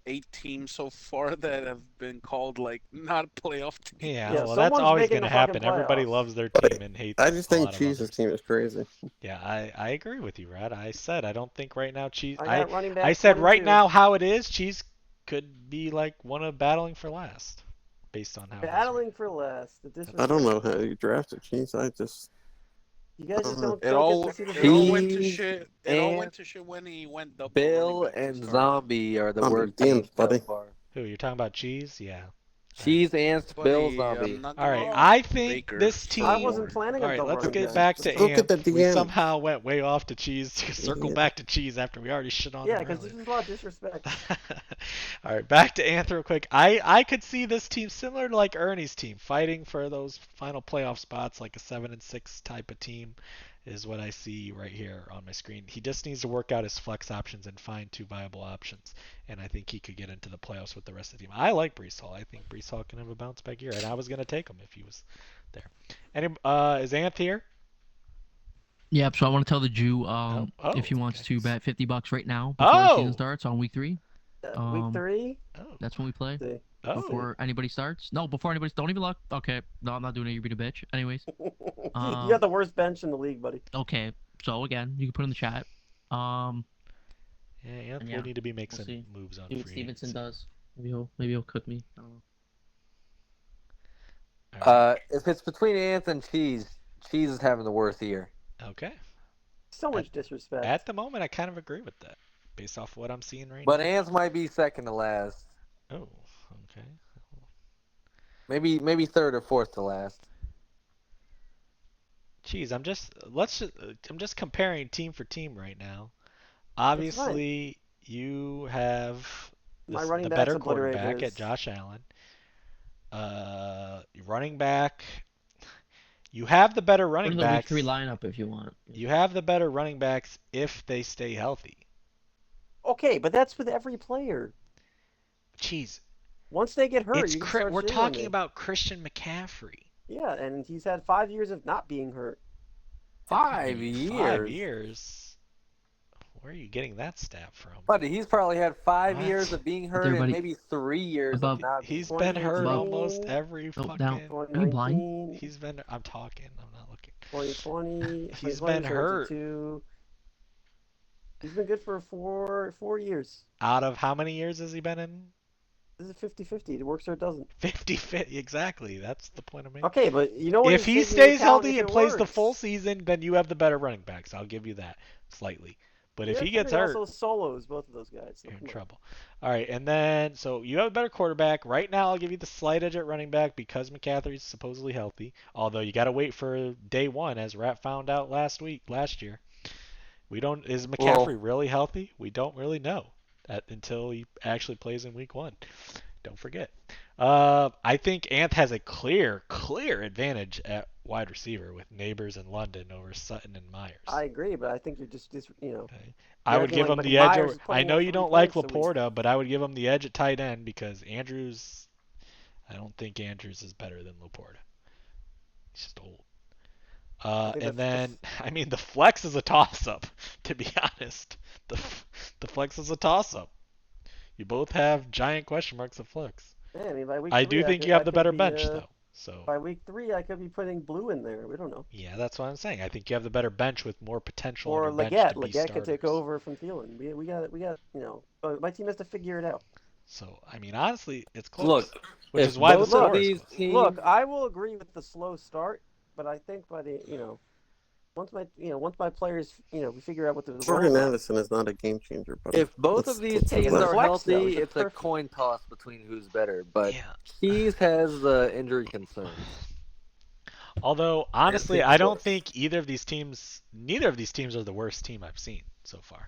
8 teams so far that have been called like not playoff teams. Yeah, Yeah, well, that's someone's always making gonna the fucking happen. Everybody playoffs. loves their But team and hates. I just a think lot of Cheese's others. team is crazy. Yeah, I agree with you, Rad. I said I don't think right now Cheese. I got running back I said right 22. now how it is, Cheese could be like one of battling for last, based on how. it is right Battling for last. The I don't know disrespect. how you drafted Cheese. You guys just don't, It don't all get to see the it all went to Cheese shit. It all and went to shit when he went double Bill running back to and start. Zombie are the Zombie worst Dims, teams so buddy. far. Who you're talking about? Cheese? Yeah. Cheese and Bill Buddy, Zombie. I'm not All right, gonna I think Baker. this team. I wasn't planning All on right, double let's running get back. back to Look at Ant. the We DM. somehow went way off to Cheese to circle Yeah. back to Cheese after we already shit on Yeah, him because earlier. this is a lot of disrespect. All right, back to Anth real quick. I could see this team similar to like Ernie's team, fighting for those final playoff spots, like a 7-6 type of team, is what I see right here on my screen. He just needs to work out his flex options and find 2 viable options, and I think he could get into the playoffs with the rest of the team. I like Brees Hall. I think Brees Hall can have a bounce back year, and I was gonna take him if he was there. Is Anth here? Yep. So I want to tell the Jew if he wants to bet $50 right now before the season starts on week 3. Week 3? Oh. That's when we play. See. Before anybody starts. No, before anybody. Don't even look. Okay. No, I'm not doing it. You're being a bitch. Anyways. You got the worst bench in the league, buddy. Okay. So again, you can put in the chat. Yeah, Anth and yeah, will need to be making we'll see. moves on See what free Stevenson agency. does. Maybe he'll cook me. I don't know. All right. If it's between Ant and Cheese, Cheese is having the worst year. Okay. So much disrespect. At the moment, I kind of agree with that, based off what I'm seeing right But now. Ant's might be second to last. Oh, okay. Maybe third or fourth to last. Jeez, I'm just comparing team for team right now. Obviously, you have My running the backs better obliterate quarterback his. at Josh Allen. Running back. You have the better Put running in the week backs. 3 lineup if you want. You have the better running backs if they stay healthy. Okay, but that's with every player. Jeez, Once they get hurt, you can start we're shitting on talking me. about Christian McCaffrey. Yeah, and he's had 5 years of not being hurt. 5 years. 5 years. Where are you getting that stat from? Buddy, he's probably had 5 What? years of being hurt Everybody- and maybe 3 years Above- of not. He's been hurt 2019, almost every Oh, fucking. down. Are you blind? 2019, He's been. I'm talking. I'm not looking. 2020. He's 2020, been hurt. 2022. He's been good for four years. Out of how many years has he been in? This is 50-50. It works or it doesn't. 50. Exactly. That's the point I'm making. Okay, but you know what? If he he's taking into stays account healthy if and it plays the works. full season, then you have the better running backs. I'll give you that slightly. But if Yeah, he gets but hurt, also solos, both of those guys. So you're in come on. trouble. All right, and then so you have a better quarterback. Right now, I'll give you the slight edge at running back because McCaffrey's supposedly healthy. Although you got to wait for day 1, as Rat found out last year. Is McCaffrey really healthy? We don't really know until he actually plays in week 1. Don't forget. I think Anth has a clear advantage at wide receiver with Neighbors and London over Sutton and Myers. I agree, but I think you're just you know. Okay. I would acting give like him the edge. Myers is I putting know up you 3 don't like points a week. Laporta, but I would give him the edge at tight end because Andrews. I don't think Andrews is better than Laporta. He's just old. think And that's- then, I mean, the flex is a toss-up. To be honest, the flex is a toss-up. You both have giant question marks at flex. Yeah, I mean, by week I 3, do think you have the better bench, the, though. So by week 3, I could be putting Blue in there. We don't know. yeah, that's what I'm saying. I think you have the better bench with more potential on Or your bench Leggett. to be Leggett could take starters. over from Thielen. We got. My team has to figure it out. So I mean, honestly, it's close. Look, which if is why the both of score is these close. teams, Look, I will agree with the slow start, but I think by the once my players we figure out what the Jordan roles are. Addison is not a game changer, but if both of these teams He's a are flex, though. healthy, He's a it's a perfect- coin toss between who's better. But Yeah. Keys has the injury concerns. Although honestly, pick I don't choice. think neither of these teams are the worst team I've seen so far.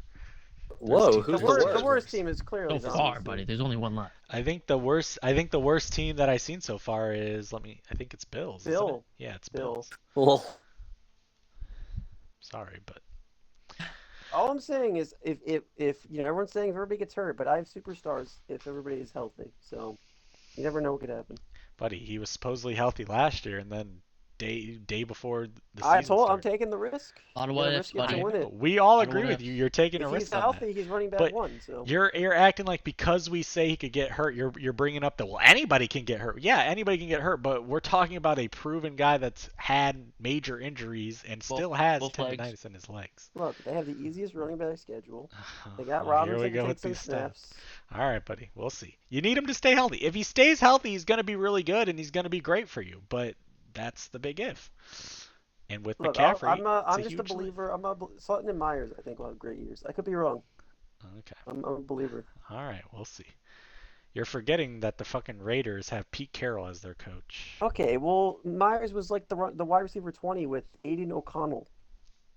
Whoa, teams who's The worst team is clearly So the far, Zombies buddy. team. There's only one left. I think the worst team that I've seen so far is I think it's Bills. isn't it? Bill. Yeah, it's Bill. Bills. Well, Sorry, but All I'm saying is, if everyone's saying if everybody gets hurt, but I have superstars if everybody is healthy. So you never know what could happen. buddy, he was supposedly healthy last year, and then day before the I season told I'm started. taking the risk. A lot of You gotta what risk ifs, it to buddy. win it. We all I don't agree wanna- with you. You're taking a If risk he's on healthy, that. he's running back But 1. So You're acting like because we say he could get hurt, you're bringing up that anybody can get hurt. Yeah, anybody can get hurt, but we're talking about a proven guy that's had major injuries and still has both legs. tendonitis in his legs. look, they have the easiest running back schedule. They got Well, here Robinson we to go take with some these stats. snaps. All right, buddy, we'll see. You need him to stay healthy. If he stays healthy, he's going to be really good and he's going to be great for you. But that's the big if. And with Look, McCaffrey, I'm it's just a huge lift. believer. Sutton and Myers, I think, will have great years. I could be wrong. Okay. I'm a believer. All right, we'll see. You're forgetting that the fucking Raiders have Pete Carroll as their coach. Okay, well, Myers was like the wide receiver 20 with Aiden O'Connell.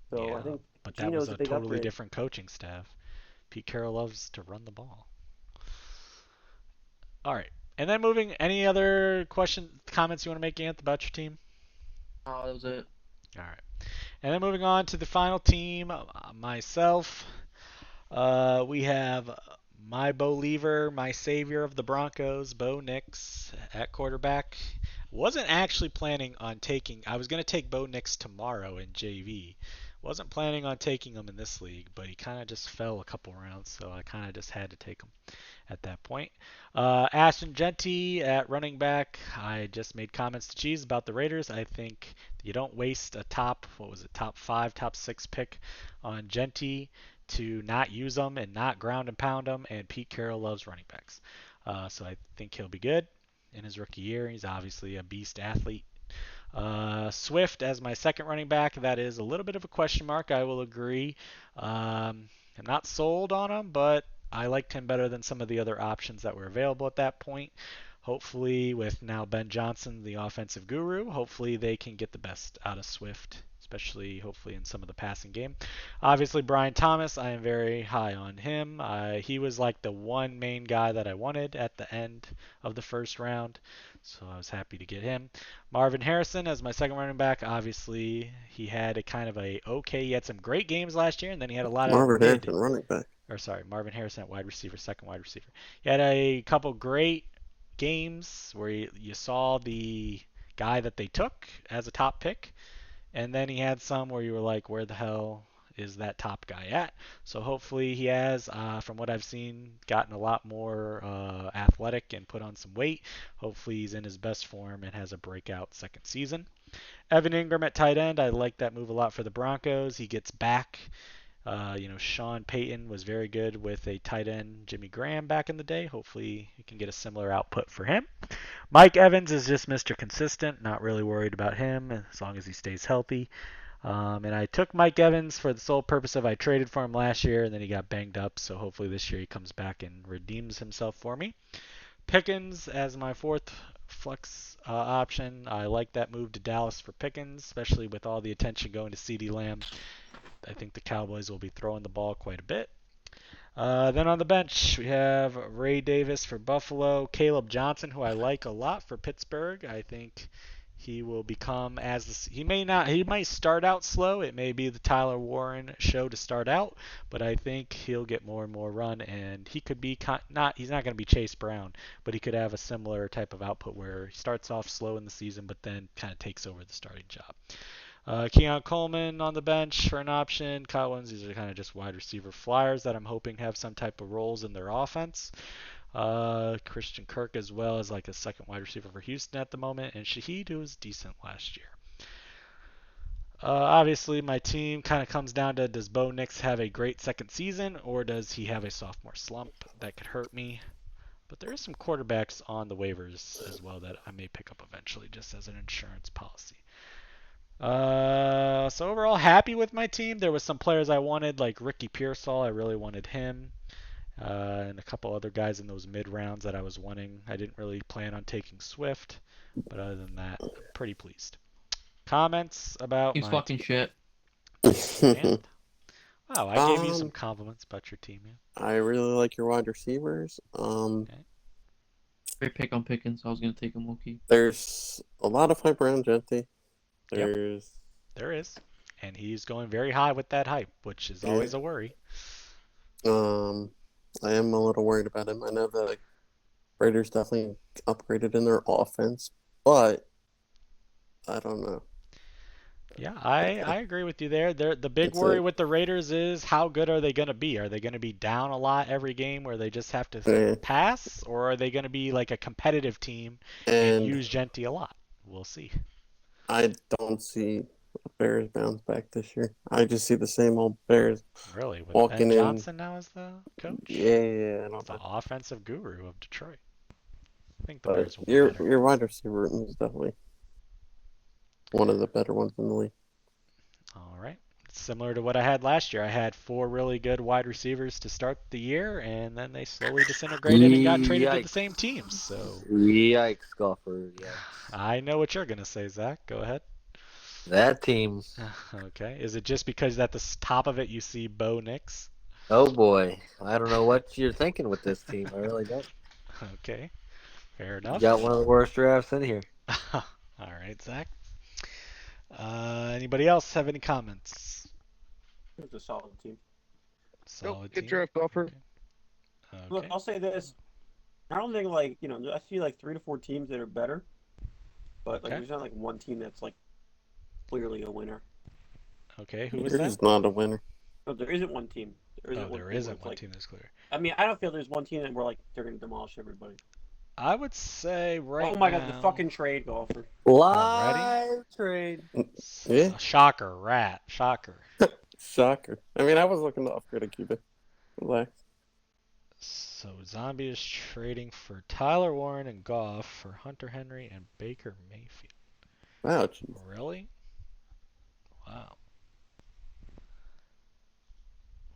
So Yeah, I think but that Gino's was a big totally upgrade. different coaching staff. Pete Carroll loves to run the ball. All right. And then moving, any other comments you want to make, Anth, about your team? Oh, that was it. All right. And then moving on to the final team, myself. We have my believer, my savior of the Broncos, Bo Nix at quarterback. Wasn't actually planning on I was going to take Bo Nix tomorrow in JV. Wasn't planning on taking him in this league, but he kind of just fell a couple rounds, so I kind of just had to take him at that point. Ashton Genty at running back. I just made comments to Cheese about the Raiders. I think you don't waste a top 5, top 6 pick on Genty to not use them and not ground and pound them, and Pete Carroll loves running backs. So I think he'll be good in his rookie year. He's obviously a beast athlete. Swift as my second running back, that is a little bit of a question mark, I will agree. I'm not sold on him, but I liked him better than some of the other options that were available at that point. Hopefully, with now Ben Johnson, the offensive guru, hopefully they can get the best out of Swift, especially hopefully in some of the passing game. Obviously, Brian Thomas, I am very high on him. He was like the one main guy that I wanted at the end of the first round, so I was happy to get him. Marvin Harrison as my second running back. Obviously, he had he had some great games last year, and then he had a lot Marvin of mid. Harrison, running back. Marvin Harrison at wide receiver, second wide receiver. He had a couple great games where you saw the guy that they took as a top pick, and then he had some where you were like, where the hell is that top guy at? So hopefully he has, from what I've seen, gotten a lot more athletic and put on some weight. Hopefully he's in his best form and has a breakout second season. Evan Ingram at tight end, I like that move a lot for the Broncos. He gets back. Sean Payton was very good with a tight end, Jimmy Graham, back in the day. Hopefully you can get a similar output for him. Mike Evans is just Mr. Consistent. Not really worried about him as long as he stays healthy. And I took Mike Evans for the sole purpose of I traded for him last year, and then he got banged up. So hopefully this year he comes back and redeems himself for me. Pickens as my fourth flex option. I like that move to Dallas for Pickens, especially with all the attention going to CeeDee Lamb. I think the Cowboys will be throwing the ball quite a bit. Then on the bench, we have Ray Davis for Buffalo, Caleb Johnson, who I like a lot for Pittsburgh. I think he will become he might start out slow. It may be the Tyler Warren show to start out, but I think he'll get more and more run, and he could be he's not going to be Chase Brown, but he could have a similar type of output where he starts off slow in the season, but then kind of takes over the starting job. Keon Coleman on the bench for an option. Kyle Williams, these are kind of just wide receiver flyers that I'm hoping have some type of roles in their offense. Christian Kirk as well as like a second wide receiver for Houston at the moment, and Shaheed, who was decent last year. Obviously, my team kind of comes down to, does Bo Nix have a great second season, or does he have a sophomore slump that could hurt me? But there is some quarterbacks on the waivers as well that I may pick up eventually, just as an insurance policy. So overall, happy with my team. There was some players I wanted, like Ricky Pearsall. I really wanted him. And a couple other guys in those mid rounds that I was wanting. I didn't really plan on taking Swift, but other than that, I'm pretty pleased. Comments about He's my fucking team? shit. Wow, I gave you some compliments about your team, man. I really like your wide receivers. Great pick on Pickens. I was gonna take him low-key. There's a lot of hype around Genty. There is, and he's going very high with that hype, which is always a worry. I am a little worried about him. I know the Raiders definitely upgraded in their offense, but I don't know. Yeah, I agree with you there. The big worry with the Raiders is how good are they going to be? Are they going to be down a lot every game where they just have to pass, or are they going to be like a competitive team and use Genty a lot? We'll see. I don't see Bears bounce back this year. I just see the same old Bears. Really? With walking Ben Johnson now as the coach? Yeah. The offensive guru of Detroit. I think the But Bears will be your better. wide receiver room is definitely one of the better ones in the league. All right. Similar to what I had last year. I had 4 really good wide receivers to start the year, and then they slowly disintegrated and got traded to the same teams. So Yikes, golfer. Yeah. I know what you're going to say, Zach. Go ahead. That team. Okay. Is it just because at the top of it you see Bo Nix? Oh boy. I don't know what you're thinking with this team. I really don't. Okay. Fair enough. You got one of the worst drafts in here. All right, Zach. Anybody else have any comments? It's a solid team. Solid Good team. draft, golfer. Okay. Look, I'll say this. I don't think I see like 3 to 4 teams that are better, but like there's not like one team that's like clearly a winner. Okay, who was Yours that? is not a winner. No, there isn't one team. There isn't there isn't one team that's clear. I mean, I don't feel there's one team that we're like they're gonna demolish everybody. I would say right Oh my now. god, the fucking trade, golfer. Live trade. Yeah. Shocker, rat. Shocker. Shocker. I mean, I was looking to upgrade a QB. Relax. So Zombie is trading for Tyler Warren and Goff for Hunter Henry and Baker Mayfield. Wow, geez. Really? Wow.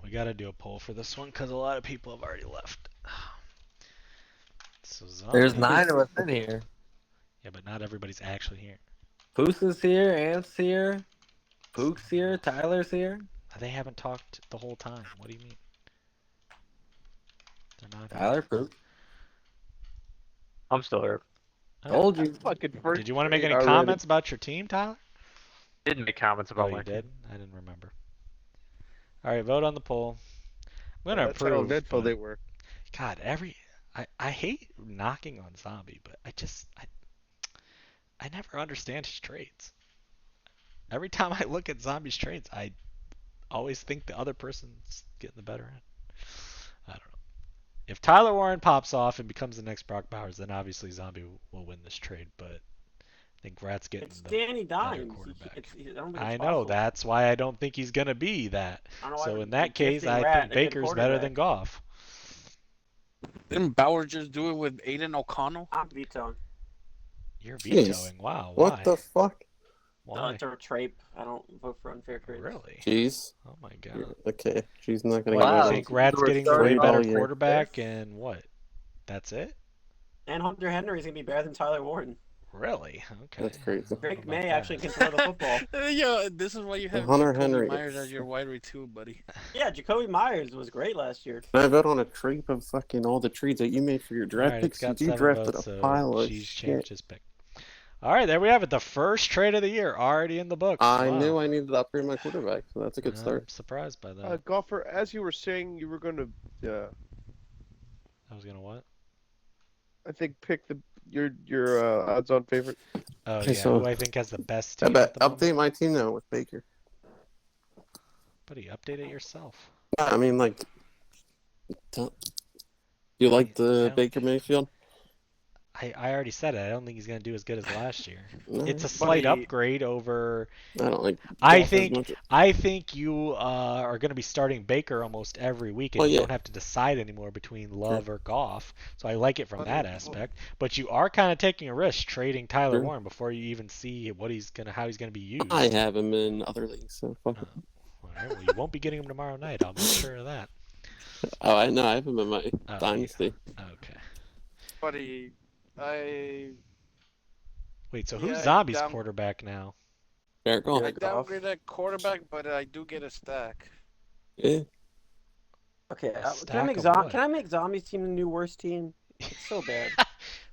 We got to do a poll for this one because a lot of people have already left. So There's 9 of us in here. Yeah, but not everybody's actually here. Poos is here, Ant's here, Pook's here, Tyler's here. They haven't talked the whole time. What do you mean? They're not. Tyler, Pook. I'm still here. Told you. Did you want to make any comments about your team, Tyler? Didn't make comments about Oh, my you team. did? I didn't remember. All right, vote on the poll. I'm gonna That's how approve. eventful but- they were. God, I hate knocking on Zombie, but I never understand his trades. Every time I look at Zombie's trades, I always think the other person's getting the better end. I don't know. If Tyler Warren pops off and becomes the next Brock Bowers, then obviously Zombie will win this trade, but I think Rat's getting It's the Danny better Dimes. quarterback. I don't think I it's know, possible. that's why I don't think he's going to be that. I don't know So why in that they're case, gifting I Rat think a good Baker's better than quarterback. Goff. Didn't Bauer just do it with Aiden O'Connell? I'm vetoing. You're Jeez. vetoing. Wow, What why? the fuck? Why? It's a trape. I don't vote for unfair trades. Really? Jeez. Oh my god. Okay, she's not gonna What, get you Wow. it. think Rat's We're getting the starting way better all year. quarterback and what? That's it? And Hunter Henry's gonna be better than Tyler Warren. Really? Okay. That's crazy. Drake about May that? actually can throw the football. Yeah, this is why you have Hunter Jacoby Henry. Myers as your wide receiver, buddy. Yeah, Jacoby Myers was great last year. Can I vote on a trade of fucking all the trades that you made for your draft Alright, it's picks? got You 7 drafted votes, a so pile of she's shit. changed his pick. Alright, there we have it. The first trade of the year already in the books. I Wow. knew I needed to upgrade my quarterback, so that's a good I'm start. surprised by that. Golfer, as you were saying, you were going to, I was gonna what? I think, pick your odds-on favorite. Oh Okay, yeah, so- who I think has the best I team bet at the moment? update my team now with Baker. Buddy, update it yourself. I mean, like, You like I the don't- Baker Mayfield? I already said it. I don't think he's going to do as good as last year. No, It's a slight Buddy. upgrade over. I don't like. I Goff as think much. I think you are going to be starting Baker almost every week, and Well, you yeah. don't have to decide anymore between Love or Goff. So I like it from that Buddy. aspect. But you are kind of taking a risk trading Tyler Sure. Warren before you even see how he's going to be used. I have him in other leagues, so fuck it. All right, well, you won't be getting him tomorrow night. I'll make sure of that. Oh, I know. I have him in my Oh, dynasty. Okay. Buddy, Wait, so Yeah, who's Zombie's down- quarterback now? Jared Goff. I downgrade that quarterback, but I do get a stack. Yeah. Okay, stack can I make of Zom- what? Can I make Zombie's team the new worst team? It's so bad.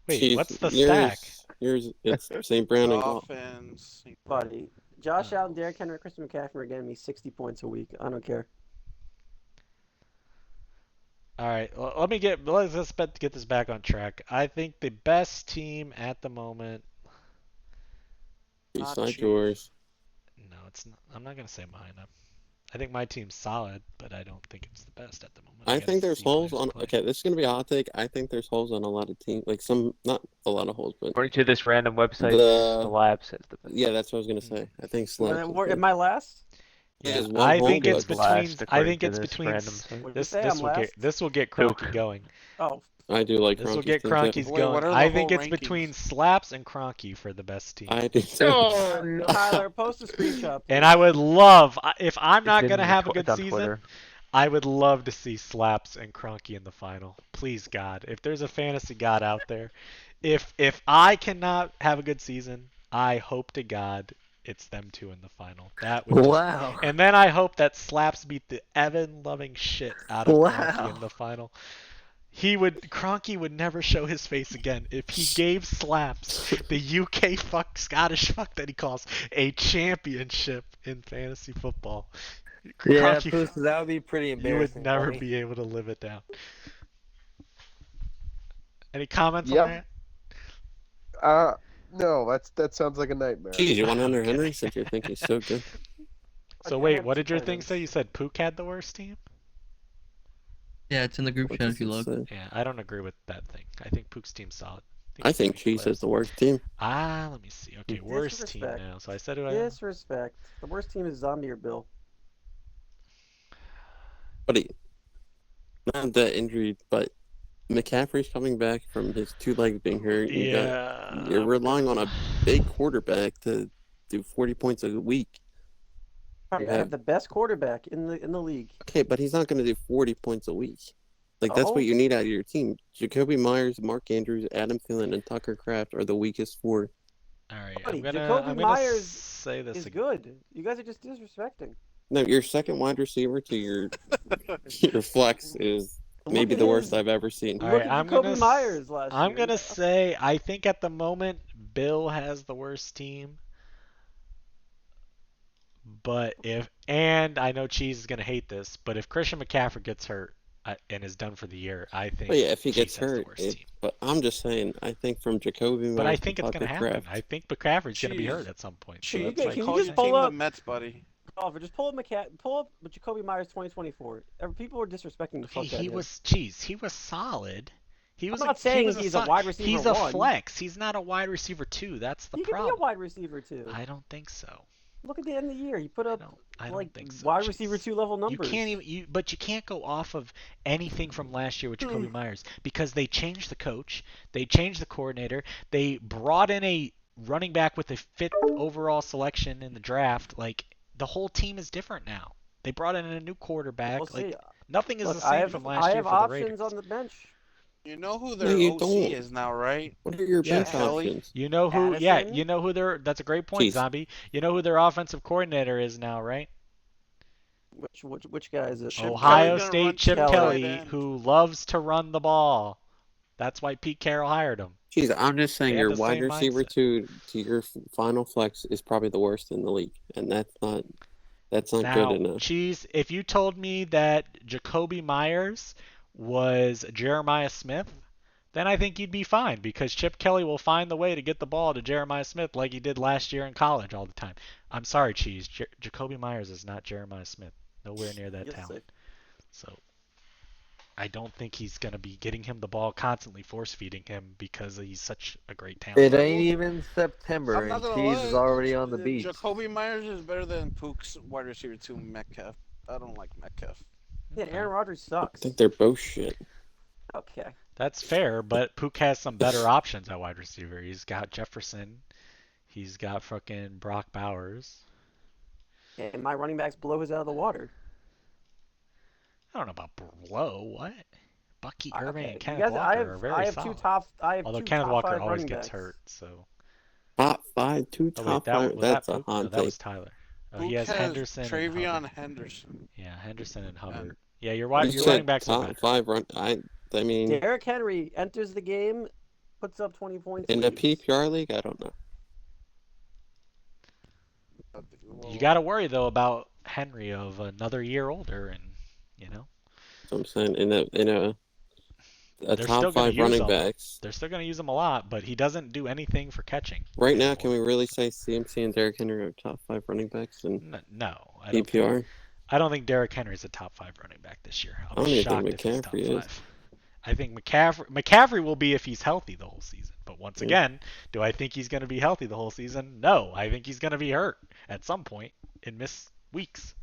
Wait, Jeez, what's the yours, stack? Yours, it's St. Brown and Goff. Offense. Buddy, Josh Allen, Derrick Henry, Christian McCaffrey are getting me 60 points a week. I don't care. All right, well, let's get this back on track. I think the best team at the moment. Besides cheap. yours. No, it's not. I'm not gonna say mine. I think my team's solid, but I don't think it's the best at the moment. I gotta think there's see how holes they on. play. Okay, this is gonna be a hot take. I think there's holes on a lot of teams. Like some, not a lot of holes, but According to this random website, The- the lab says the best. yeah, that's what I was gonna say. I think Slabs. Am I last? Yeah, Yeah, there's one I hole think to it's it. between. Last, I according think to it's this between. random site. What'd you This say, this I'm will get last? this will get Cronky going. Oh, I do like This will Kroenke's get team, too. Cronky's Wait, going. what are the I think whole it's rankings? between Slaps and Cronky for the best team. I do too. Oh, no. Tyler, post a screenshot. And I would love if I'm It's not in gonna the have a tw- good it's on season. Twitter. I would love to see Slaps and Cronky in the final. Please God, if there's a fantasy god out there, if I cannot have a good season, I hope to God it's them two in the final. That would just, Wow. and then I hope that Slaps beat the Evan loving shit out of Cronky Wow. in the final. Cronky would never show his face again if he gave Slaps the UK Scottish fuck that he calls a championship in fantasy football. Yeah, Cronky- Poos, that would be pretty you would embarrassing. never buddy. be able to live it down. Any comments Yep. on that? No, that sounds like a nightmare. Geez, you want Hunter Henry since you think he's so good. So Okay, I wait, have what two did your tight thing ends. say? You said Pook had the worst team? Yeah, it's in the group What chat does if you it look. say? Yeah, I don't agree with that thing. I think Pook's team's solid. I he's think pretty Cheese close. is the worst team. Let me see. Okay, worst team Disrespect. now. So I said who I Disrespect. The worst team is Zombie or Bill. But not that injury, but McCaffrey's coming back from his two legs being hurt. You're relying on a big quarterback to do 40 points a week. I Yeah. have the best quarterback in the league. Okay, but he's not going to do 40 points a week. Like, that's Oh. what you need out of your team. Jacoby Myers, Mark Andrews, Adam Thielen, and Tucker Kraft are the weakest four. All right, Buddy, I'm gonna Jacoby Myers say this Is again. good. You guys are just disrespecting. No, your second wide receiver to your flex is maybe at the worst his- I've ever seen. All Look right, at I'm Jacoby gonna Myers last I'm year. gonna say I think at the moment Bill has the worst team. But and I know Cheese is gonna hate this, but if Christian McCaffrey gets hurt and is done for the year, I think. But yeah, if he Cheese gets has the hurt, worst team. but I'm just saying, I think from Jacoby Myers But I to think it's Tucker gonna happen. Kraft, I think McCaffrey's gonna be Cheese. hurt at some point. So Cheese, that's can my you call just your pull team up- the Mets, buddy. Oliver, just pull up Jacoby Myers 2024. People were disrespecting the fuck out of he him. was Cheese. He was solid. He was. not saying he was he's a wide receiver He's a one. flex. He's not a wide receiver two. That's the He could be a problem. wide receiver too. I don't think so. Look at the end of the year. He put up I don't like think so, wide Cheese. receiver 2 level numbers. You can't even. But you can't go off of anything from last year with Jacoby Myers because they changed the coach, they changed the coordinator, they brought in a running back with a 5th overall selection in the draft. Like the whole team is different now. They brought in a new quarterback. We'll like see. nothing is Look, the same from last I year have for the options Raiders. on the bench. You know who No, their you OC don't. is now, right? What are your Yeah. bench Kelly. options? You know who? Yeah, Addison? you know who their. That's a great point, Jeez. Zombie. You know who their offensive coordinator is now, right? Which guy is it? Chip Ohio Kelly's gonna State run Chip Kelly. Kelly, tight end. who loves to run the ball. That's why Pete Carroll hired him. Jeez, I'm just saying They have your the wide same receiver mindset. to your final flex is probably the worst in the league, and that's not Now, good enough. Cheese, if you told me that Jacoby Myers was Jeremiah Smith, then I think you'd be fine because Chip Kelly will find the way to get the ball to Jeremiah Smith like he did last year in college all the time. I'm sorry, Cheese. Jacoby Myers is not Jeremiah Smith. Nowhere near that Yes, talent. So I don't think he's going to be getting him the ball constantly, force feeding him because he's such a great It talent. ain't even September I'm not and gonna Cheese lie. is already on the beach. Jacoby Myers is better than Pook's wide receiver 2 Metcalf. I don't like Metcalf. Yeah, Aaron Rodgers sucks. I think they're both shit. Okay. That's fair, but Pook has some better options at wide receiver. He's got Jefferson. He's got fucking Brock Bowers. And my running backs blow his out of the water. I don't know about blow. What? Bucky Irving Okay, and you Kenneth guys, Walker are very I have solid. Although two Kenneth top Walker 5 always running gets backs. hurt, so. Top 5, 2 Oh, top wait, 5. was That's that a Pook? hot No, that take. was Tyler. Oh, Pook he has has Henderson and Travion Hubbard. Henderson. Yeah, Henderson and Hubbard. And Yeah, your You running said backs are top better. 5 run. I mean, Derrick Henry enters the game, puts up 20 points. in a leaves. PPR league, I don't know. You got to worry though about Henry of another year older, and you know. So I'm saying in a They're top still going 5 to use running him. backs. They're still going to use him a lot, but he doesn't do anything for catching. Right now, anymore. can we really say CMC and Derrick Henry are top 5 running backs in No, I don't PPR? think, I don't think Derrick Henry's a top 5 running back this year. I I'll don't be even shocked think if he's top McCaffrey 5. is. I think McCaffrey will be if he's healthy the whole season. But once Yeah. again, do I think he's going to be healthy the whole season? No, I think he's going to be hurt at some point and miss weeks.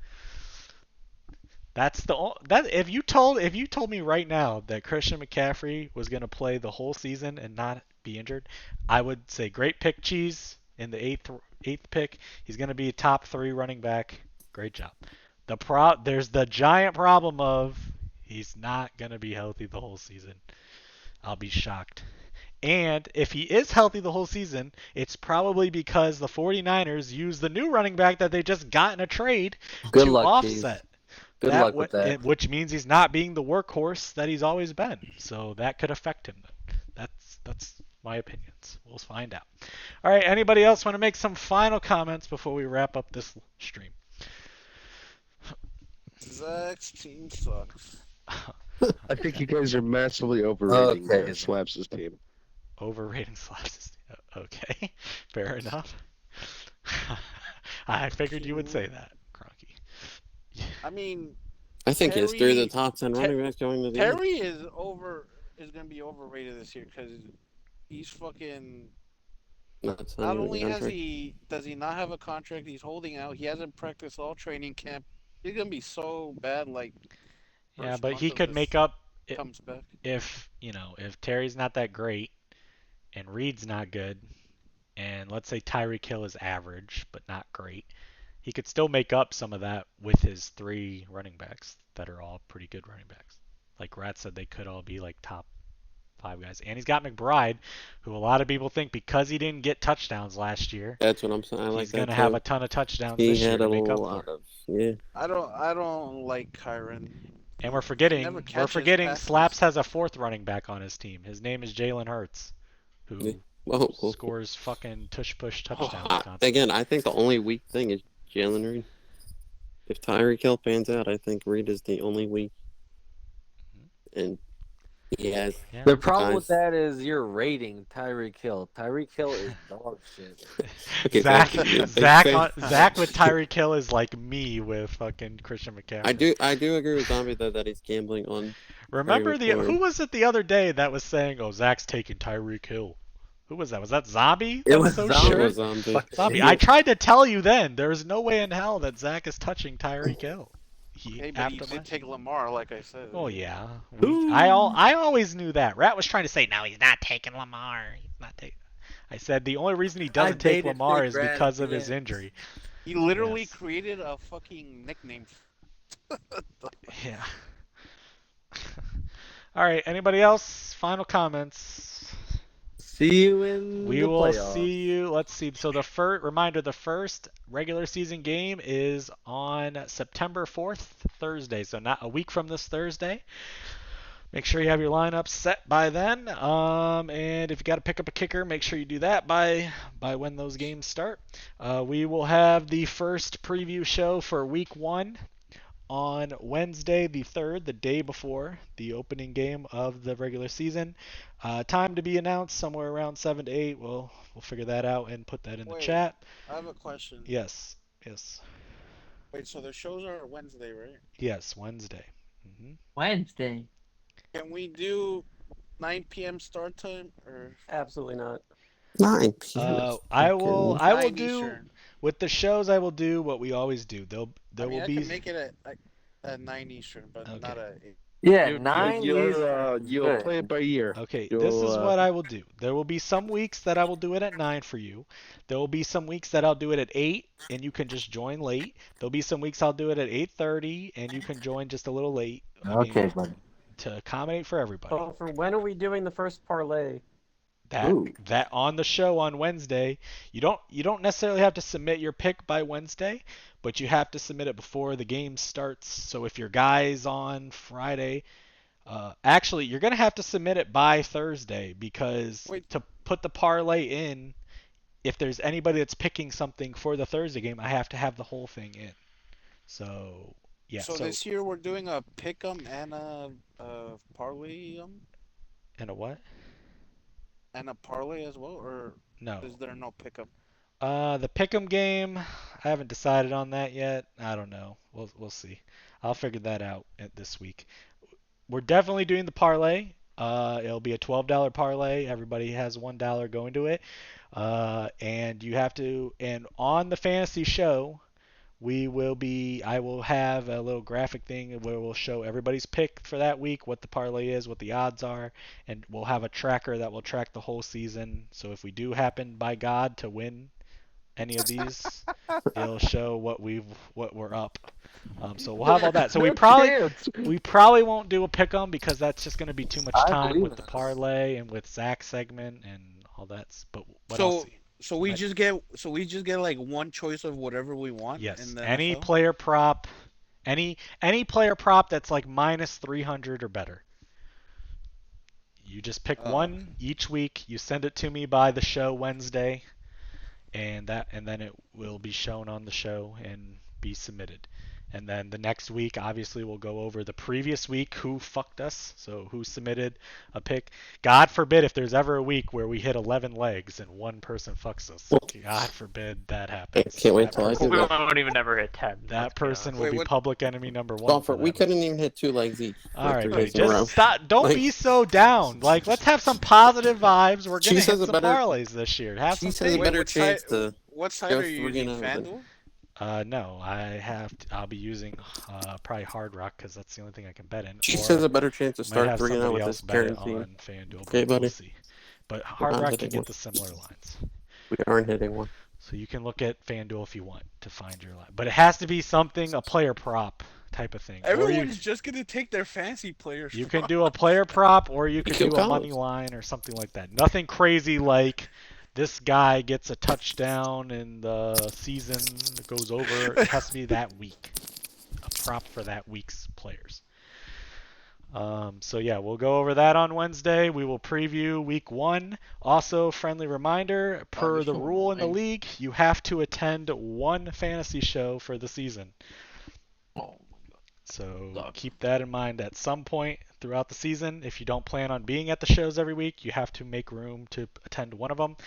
That's if you told me right now that Christian McCaffrey was going to play the whole season and not be injured, I would say great pick, Cheese, in the eighth pick. He's going to be a top 3 running back. Great job. There's the giant problem of he's not going to be healthy the whole season. I'll be shocked. And if he is healthy the whole season, it's probably because the 49ers use the new running back that they just got in a trade Good to luck, Cheese. offset. Good luck with that. Which means he's not being the workhorse that he's always been. So that could affect him. That's my opinions. We'll find out. All right. Anybody else want to make some final comments before we wrap up this stream? Zach's team sucks. I think you guys are massively overrating Okay. Slaps' team. Overrating Slaps. Okay. Fair enough. I figured you would say that, Cronky. I mean, I think he has 3 of the Terry- top 10 running backs going to the end. Terry is gonna be overrated this year because he's fucking. Not Not only does he not have a contract, he's holding out. He hasn't practiced all training camp. He's gonna be so bad. Like, Yeah, first but month he of could this make up comes back. if Terry's not that great and Reed's not good, and let's say Tyreek Hill is average but not great, he could still make up some of that with his 3 running backs that are all pretty good running backs. Like Rat said, they could all be like top 5 guys. And he's got McBride, who a lot of people think because he didn't get touchdowns last year, That's what I'm saying. I like he's that going to have too. a ton of touchdowns He this year had to a make up lot for it. of yeah. I don't like Kyron. And we're Never catches forgetting passes. Slaps has a 4th running back on his team. His name is Jalen Hurts, who Yeah. Whoa. scores fucking tush-push touchdowns I- constantly. Again, I think the only weak thing is Jalen Reed. If Tyreek Hill pans out, I think Reed is the only weak. And he has Yeah. The problem with guys- that is you're rating Tyreek Hill. Tyreek Hill is dog shit. Okay, Zach, thank you. Zach with Tyreek Hill is like me with fucking Christian McCaffrey. I do agree with Zombie though that he's gambling on. Remember Tyreek Hill. who was it the other day that was saying, "Oh, Zach's taking Tyreek Hill"? Who was that? Was that Zombie? It That was so Zombie. sure? It was Zombie. Fuck Zombie. you. I tried to tell you then. There is no way in hell that Zach is touching Tyreek Hill. Hey, but he did take Lamar, like I said. Oh yeah, I always knew that. Rat was trying to say, no, he's not taking Lamar. He's not taking. I said the only reason he doesn't take dated Lamar Big is Rat, because of yeah. his injury. He literally Yes. created a fucking nickname. Yeah. All right. Anybody else? Final comments. See you in We the will playoffs. see you. Let's see. So the first regular season game is on September 4th, Thursday. So not a week from this Thursday. Make sure you have your lineup set by then. And if you got to pick up a kicker, make sure you do that by when those games start. We will have the first preview show for week 1 on Wednesday the 3rd, the day before the opening game of the regular season. Time to be announced somewhere around 7 to 8. We'll figure that out and put that in the Wait, chat. I have a question. Yes. Wait, so the shows are Wednesday, right? Yes, Wednesday. Wednesday. Can we do 9 p.m. start time or Absolutely not. 9 p.m. I will 9 do Eastern? with the shows. I will do what we always do. There I mean, will I be can make it at 9 Eastern, but not at 8. Yeah, You, 9 Eastern is you'll good. play it by ear. Okay, You'll, this is what I will do. There will be some weeks that I will do it at 9 for you. There will be some weeks that I'll do it at 8 and you can just join late. There'll be some weeks I'll do it at 8:30 and you can join just a little late. Okay, buddy. To accommodate for everybody. Oh, for when are we doing the first parlay? That on the show on Wednesday, you don't necessarily have to submit your pick by Wednesday, but you have to submit it before the game starts. So if your guy's on Friday, actually you're gonna have to submit it by Thursday because to put the parlay in, if there's anybody that's picking something for the Thursday game, I have to have the whole thing in. So yeah. So this year we're doing a pick'em and a parlay And a what? and a parlay as well, or No. is there no pick'em? The pick'em game, I haven't decided on that yet. I don't know. We'll see. I'll figure that out this week. We're definitely doing the parlay. It'll be a $12 parlay. Everybody has $1 going to it. And you have to, and on the fantasy show, I will have a little graphic thing where we'll show everybody's pick for that week, what the parlay is, what the odds are, and we'll have a tracker that will track the whole season. So if we do happen by God to win any of these, it'll show what we're up. So we'll have all that. So we probably won't do a pick 'em because that's just going to be too much time with the parlay and with Zach's segment and all that. But I'll see. So we just get like one choice of whatever we want. Yes. In the Any NFL? player prop, any player prop that's like minus 300 or better. You just pick one each week. You send it to me by the show Wednesday, and then it will be shown on the show and be submitted. And then the next week, obviously, we'll go over the previous week, who fucked us, so who submitted a pick. God forbid if there's ever a week where we hit 11 legs and one person fucks us. God forbid that happens. Can't wait till I do We that. won't even ever hit 10. That person will be public enemy number 1. Golfer, we couldn't even hit 2 legs each. All right, 3 buddy, days in a row. just stop. Don't Like- be so down. Like, let's have some positive vibes. We're She gonna hit says a some better- parlays this year. Have She some says a faith. better chance to. What site go are you 3 using? and 0 FanDuel? No, I'll be using probably Hard Rock because that's the only thing I can bet in. She or says a better chance to might start have 3 and 0 somebody with else this bet it current team. on FanDuel, but Okay, buddy. we'll see. But Hard aren't Rock can hitting get one. the similar lines. We aren't hitting one. So you can look at FanDuel if you want to find your line. But it has to be something, a player prop type of thing. Or Everyone's just gonna take their fancy players. you can do a player prop or you can can do a money college. line or something like that. Nothing crazy like this guy gets a touchdown in the season that goes over. It has to be that week. A prop for that week's players. So yeah, we'll go over that on Wednesday. We will preview week 1. Also, friendly reminder, per the rule in the league, you have to attend one fantasy show for the season. So keep that in mind at some point throughout the season. If you don't plan on being at the shows every week, you have to make room to attend one of them.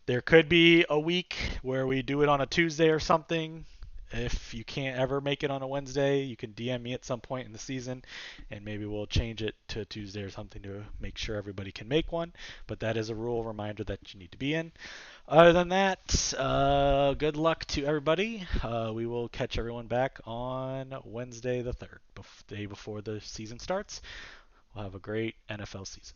There could be a week where we do it on a Tuesday or something. If you can't ever make it on a Wednesday, you can DM me at some point in the season, and maybe we'll change it to Tuesday or something to make sure everybody can make one. But that is a rule reminder that you need to be in. Other than that, good luck to everybody. We will catch everyone back on Wednesday the 3rd, day before the season starts. We'll have a great NFL season.